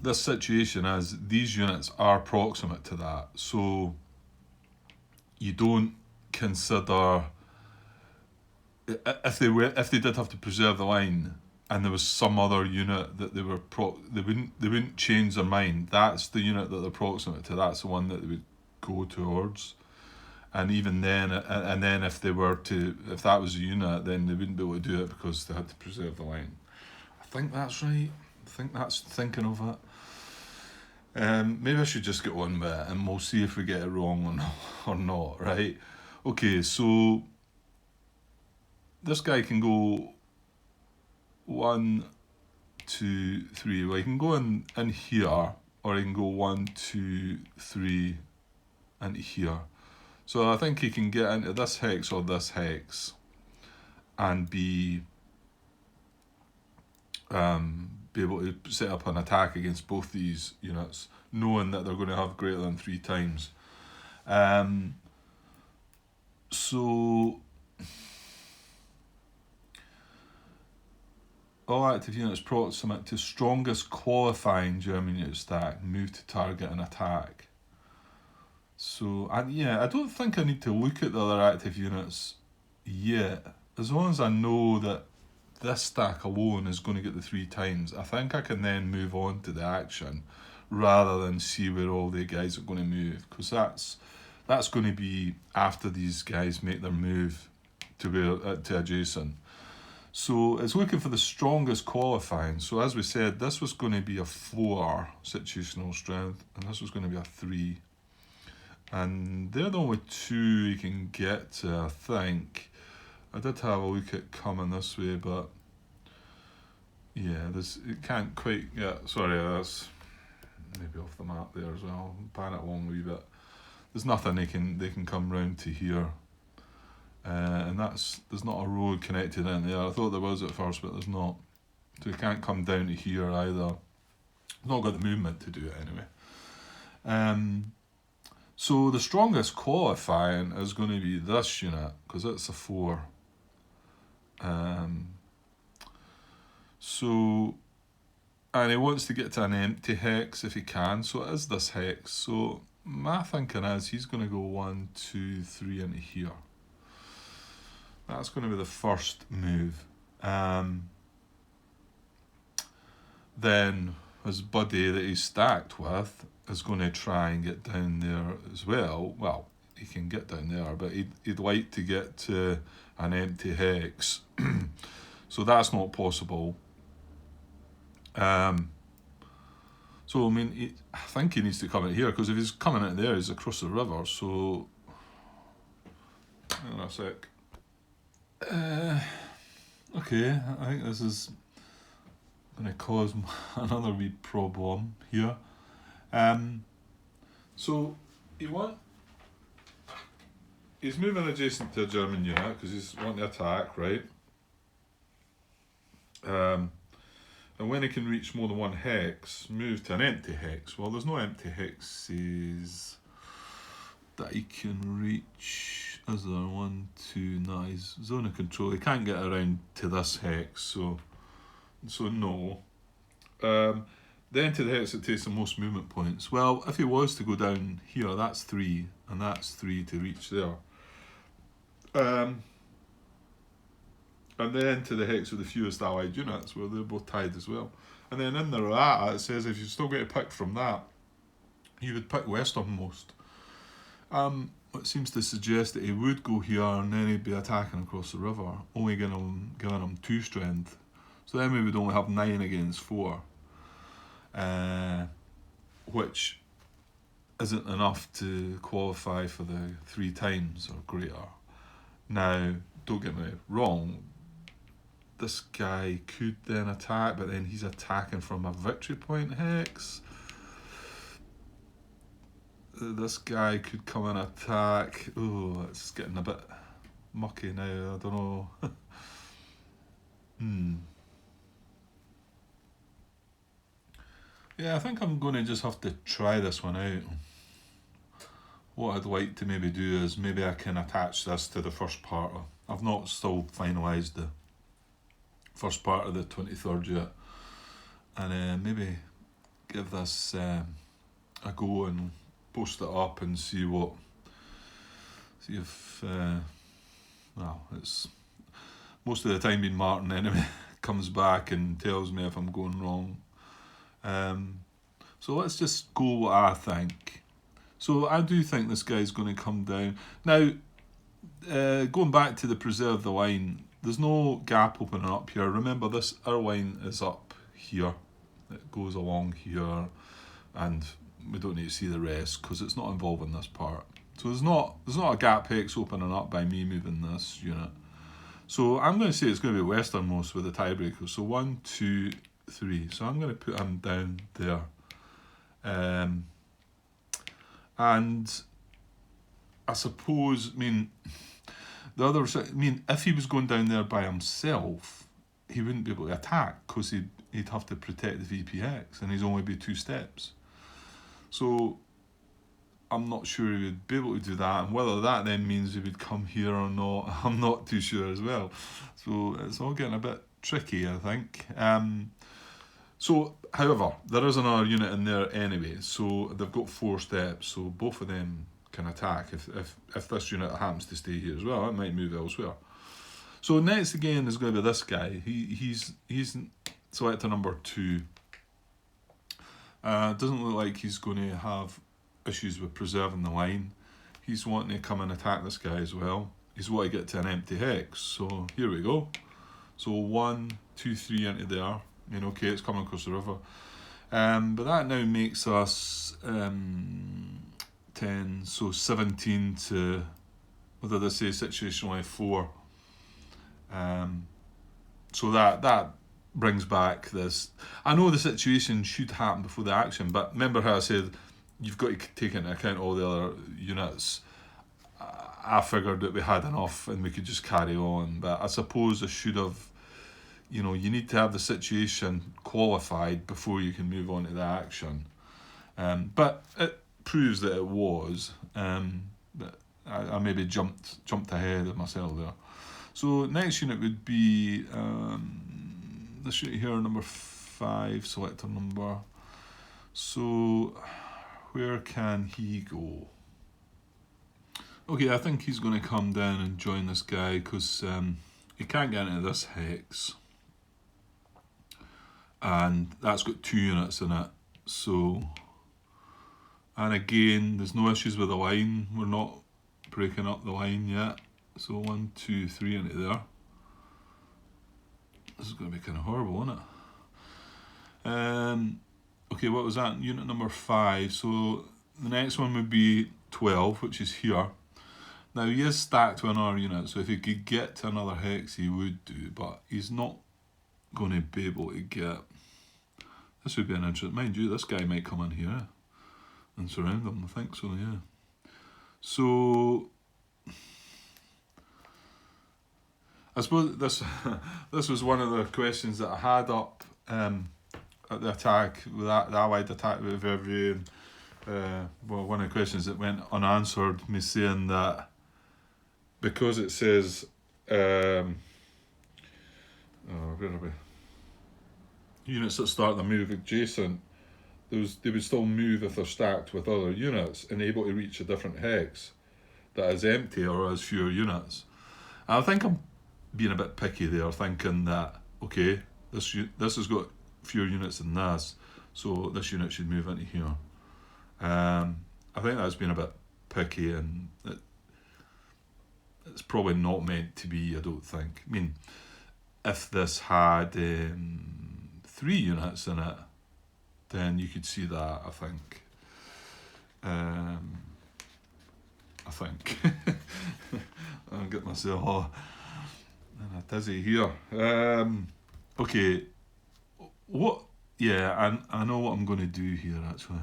this situation as these units are proximate to that, so you don't consider if they did have to preserve the line and there was some other unit that they wouldn't change their mind. That's the unit that they're proximate to. That's the one that they would go towards. And even then, and then if that was a unit, then they wouldn't be able to do it because they had to preserve the line. I think that's right. I think that's thinking of it. Maybe I should just get on with it and we'll see if we get it wrong or not, right? Okay, so this guy can go 1, 2, 3. Well, he can go in here, or he can go 1, 2, 3, and here. So I think he can get into this hex or this hex and be able to set up an attack against both these units, knowing that they're going to have greater than 3 times. So all active units proximate to strongest qualifying German unit stack move to target and attack. So, I don't think I need to look at the other active units yet. As long as I know that this stack alone is going to get the 3 times, I think I can then move on to the action rather than see where all the guys are going to move, because that's going to be after these guys make their move to adjacent. So it's looking for the strongest qualifying. So as we said, this was going to be a 4 situational strength, and this was going to be a 3. And they're the only 2 you can get to, I think. I did have a look at coming this way, but yeah, it can't quite get. Sorry, that's maybe off the map there as well. Pan it along a wee bit. There's nothing they can come round to here. And there's not a road connected in there. I thought there was at first, but there's not. So you can't come down to here either. Not got the movement to do it anyway. So the strongest qualifying is going to be this unit, because it's a 4. So, and he wants to get to an empty hex if he can, so it is this hex. So my thinking is he's going to go 1, 2, 3 into here. That's going to be the first move. Then his buddy that he's stacked with is going to try and get down there as well. Well, he can get down there, but he'd like to get to an empty hex. So that's not possible. So I mean, I think he needs to come in here, because if he's coming in there, he's across the river. So hang on a sec. Okay, I think this is going to cause another wee problem here. So he's moving adjacent to a German unit because he's wanting to attack, right? And when he can reach more than 1 hex, move to an empty hex. Well, there's no empty hexes that he can reach. Is there 1, 2? No, he's zone of control. He can't get around to this hex, so no. Then to the hex that takes the most movement points. Well, if he was to go down here, that's 3, and that's 3 to reach there. And then to the hex with the fewest allied units, where they're both tied as well. And then in the errata, it says if you still get a pick from that, you would pick westernmost. It seems to suggest that he would go here and then he'd be attacking across the river, only giving him 2 strength. So then we would only have 9 against 4, which isn't enough to qualify for the 3 times or greater. Now, don't get me wrong, this guy could then attack, but then he's attacking from a victory point hex. This guy could come and attack. Oh, it's getting a bit mucky now, I don't know. Yeah, I think I'm going to just have to try this one out. What I'd like to maybe do is maybe I can attach this to the first part. I've not still finalised the first part of the 23rd yet. And maybe give this a go and post it up and see if well, it's most of the time been Martin anyway, comes back and tells me if I'm going wrong. So let's just go what I think. So I do think this guy's going to come down. Now, going back to the preserve the line, there's no gap opening up here. Remember, this line is up here. It goes along here, and we don't need to see the rest because it's not involved in this part. So there's not a gap hex opening up by me moving this unit. So I'm going to say it's going to be westernmost with the tiebreaker. So 1, 2, 3. So I'm going to put him down there. And I suppose, if he was going down there by himself, he wouldn't be able to attack because he'd have to protect the VPX, and he'd only be 2 steps. So I'm not sure he would be able to do that, and whether that then means he would come here or not, I'm not too sure as well. So it's all getting a bit tricky, I think. So, however, there is another unit in there anyway, so they've got 4 steps, so both of them can attack. If this unit happens to stay here as well, it might move elsewhere. So next again is going to be this guy. He's selector number 2. Doesn't look like he's going to have issues with preserving the line. He's wanting to come and attack this guy as well. He's wanting to get to an empty hex. So here we go. So 1, 2, 3 into there. Okay, it's coming across the river. But that now makes us 10, so 17 to, what did I say, situationally 4. So that brings back this. I know the situation should happen before the action, but remember how I said you've got to take into account all the other units. I figured that we had enough and we could just carry on, but I suppose I should have, you need to have the situation qualified before you can move on to the action. But it proves that it was. But I maybe jumped ahead of myself there. So next unit would be this unit here, number 5, selector number. So where can he go? Okay, I think he's going to come down and join this guy because he can't get into this hex. And that's got 2 units in it. So, and again, there's no issues with the line. We're not breaking up the line yet. So 1, 2, 3 into there. This is going to be kind of horrible, isn't it? Okay, what was that? Unit number 5. So the next one would be 12, which is here. Now he is stacked to another unit, so if he could get to another hex, he would do, but he's not going to be able to get. This would be an interesting. Mind you, this guy might come in here and surround him. I think so, yeah. So I suppose this was one of the questions that I had up at the attack, with the Allied attack with Verviers. One of the questions that went unanswered, me saying that because it says, where are we? Units that start the move adjacent, they would still move if they're stacked with other units and able to reach a different hex that is empty or has fewer units. And I think I'm being a bit picky there, thinking that, okay, this has got fewer units than this, so this unit should move into here. I think that's been a bit picky, and it's probably not meant to be, I don't think. I mean, if this had 3 units in it, then you could see that, I think. I'll get myself all in a dizzy here. Okay, what? Yeah, I know what I'm going to do here, actually.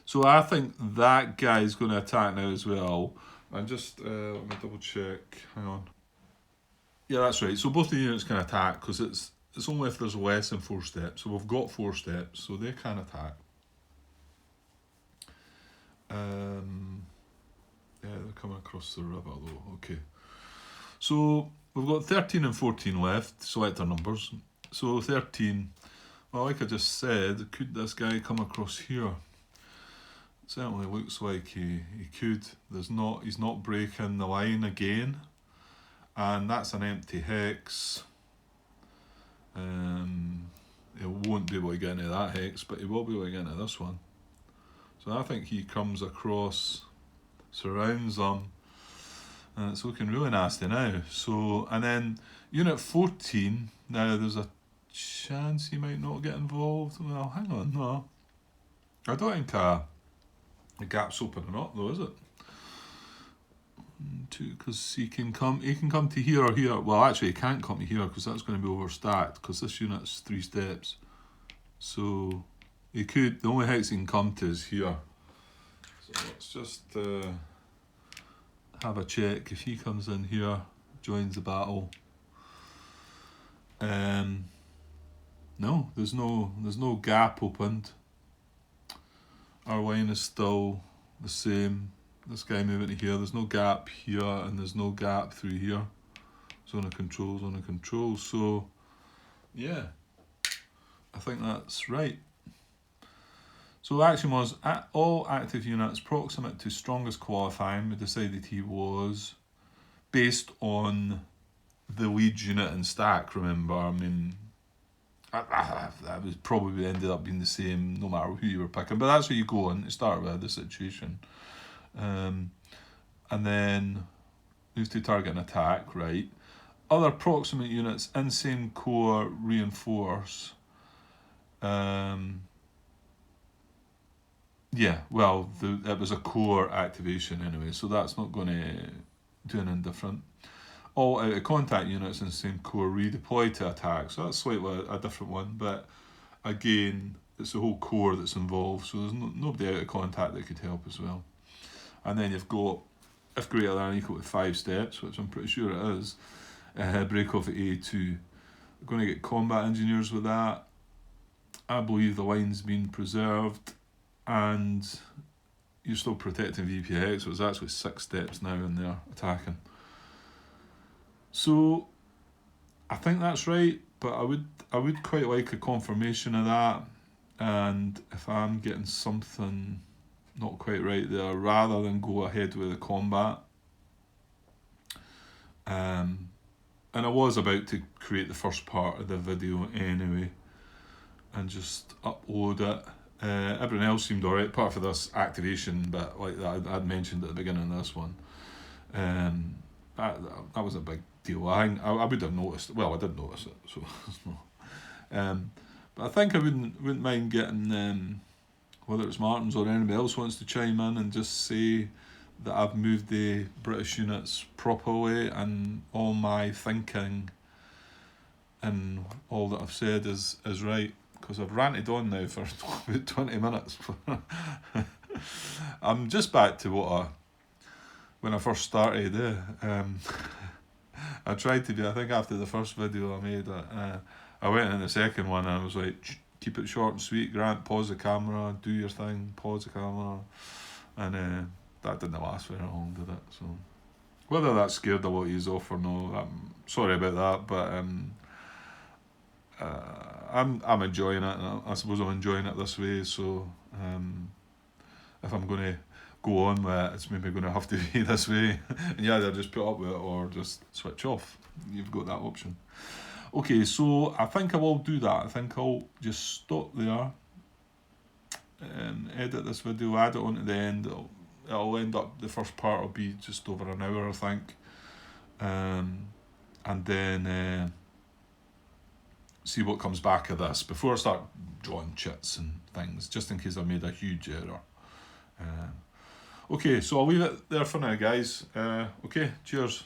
So I think that guy's going to attack now as well. And just, let me double check. Hang on. Yeah, that's right. So both the units can attack because it's only if there's less than 4 steps. So we've got 4 steps, so they can attack. Yeah, they're coming across the river though. Okay. So we've got 13 and 14 left. Select our numbers. So 13. Well, like I just said, could this guy come across here? Certainly looks like he could. He's not breaking the line again, and that's an empty hex. He won't be able to get into that hex, but he will be able to get into this one. So I think he comes across, surrounds them, and it's looking really nasty now. So, and then unit 14, now there's a chance he might not get involved. Well, hang on, no. I don't think the gap's opening up though, is it? 2, because he can come to here or here. Well, actually he can't come to here because that's going to be overstacked because this unit's 3 steps. So he could, the only hex he can come to is here. So let's just have a check. If he comes in here, joins the battle. No, there's no gap opened. Our line is still the same. This guy moving to here, there's no gap here, and there's no gap through here. Zone of control. So, yeah, I think that's right. So action was, at all active units proximate to strongest qualifying, we decided he was, based on the lead unit and stack, remember. I mean, that was probably ended up being the same no matter who you were picking. But that's where you go on to start with the situation. And then move to target and attack, right? Other proximate units in same core reinforce. Yeah, well, it was a core activation anyway, so that's not going to do anything different. All out of contact units in the same core redeploy to attack, so that's slightly a different one, but again, it's the whole core that's involved, so there's nobody out of contact that could help as well. And then you've got, if greater than or equal to 5 steps, which I'm pretty sure it is, break off at A2. We're going to get combat engineers with that. I believe the line's been preserved, and you're still protecting VPX, so it's actually 6 steps now in there attacking. So I think that's right, but I would quite like a confirmation of that, and if I'm getting something not quite right there, rather than go ahead with the combat. And I was about to create the first part of the video anyway and just upload it. Everything else seemed alright, apart from this activation bit like that I'd mentioned at the beginning of this one. That was a big deal. I think I would have noticed. Well, I did notice it, so but I think I wouldn't mind getting whether it's Martins or anybody else wants to chime in and just say that I've moved the British units properly and all my thinking and all that I've said is right, because I've ranted on now for about 20 minutes. I'm just back to when I first started. I tried to be, I think after the first video I made, I went in the second one and I was like, keep it short and sweet, Grant, pause the camera, do your thing, pause the camera, and that didn't last very long, did it? So whether that scared a lot of you off or no, I'm sorry about that, but I'm enjoying it, and I suppose I'm enjoying it this way, so if I'm going to go on with it, it's maybe going to have to be this way, and you either just put up with it or just switch off. You've got that option. Okay, so I think I will do that. I think I'll just stop there and edit this video, add it on to the end. It'll end up, the first part will be just over an hour, I think, and then see what comes back of this before I start drawing chits and things, just in case I made a huge error. Okay, so I'll leave it there for now, guys. Okay, cheers.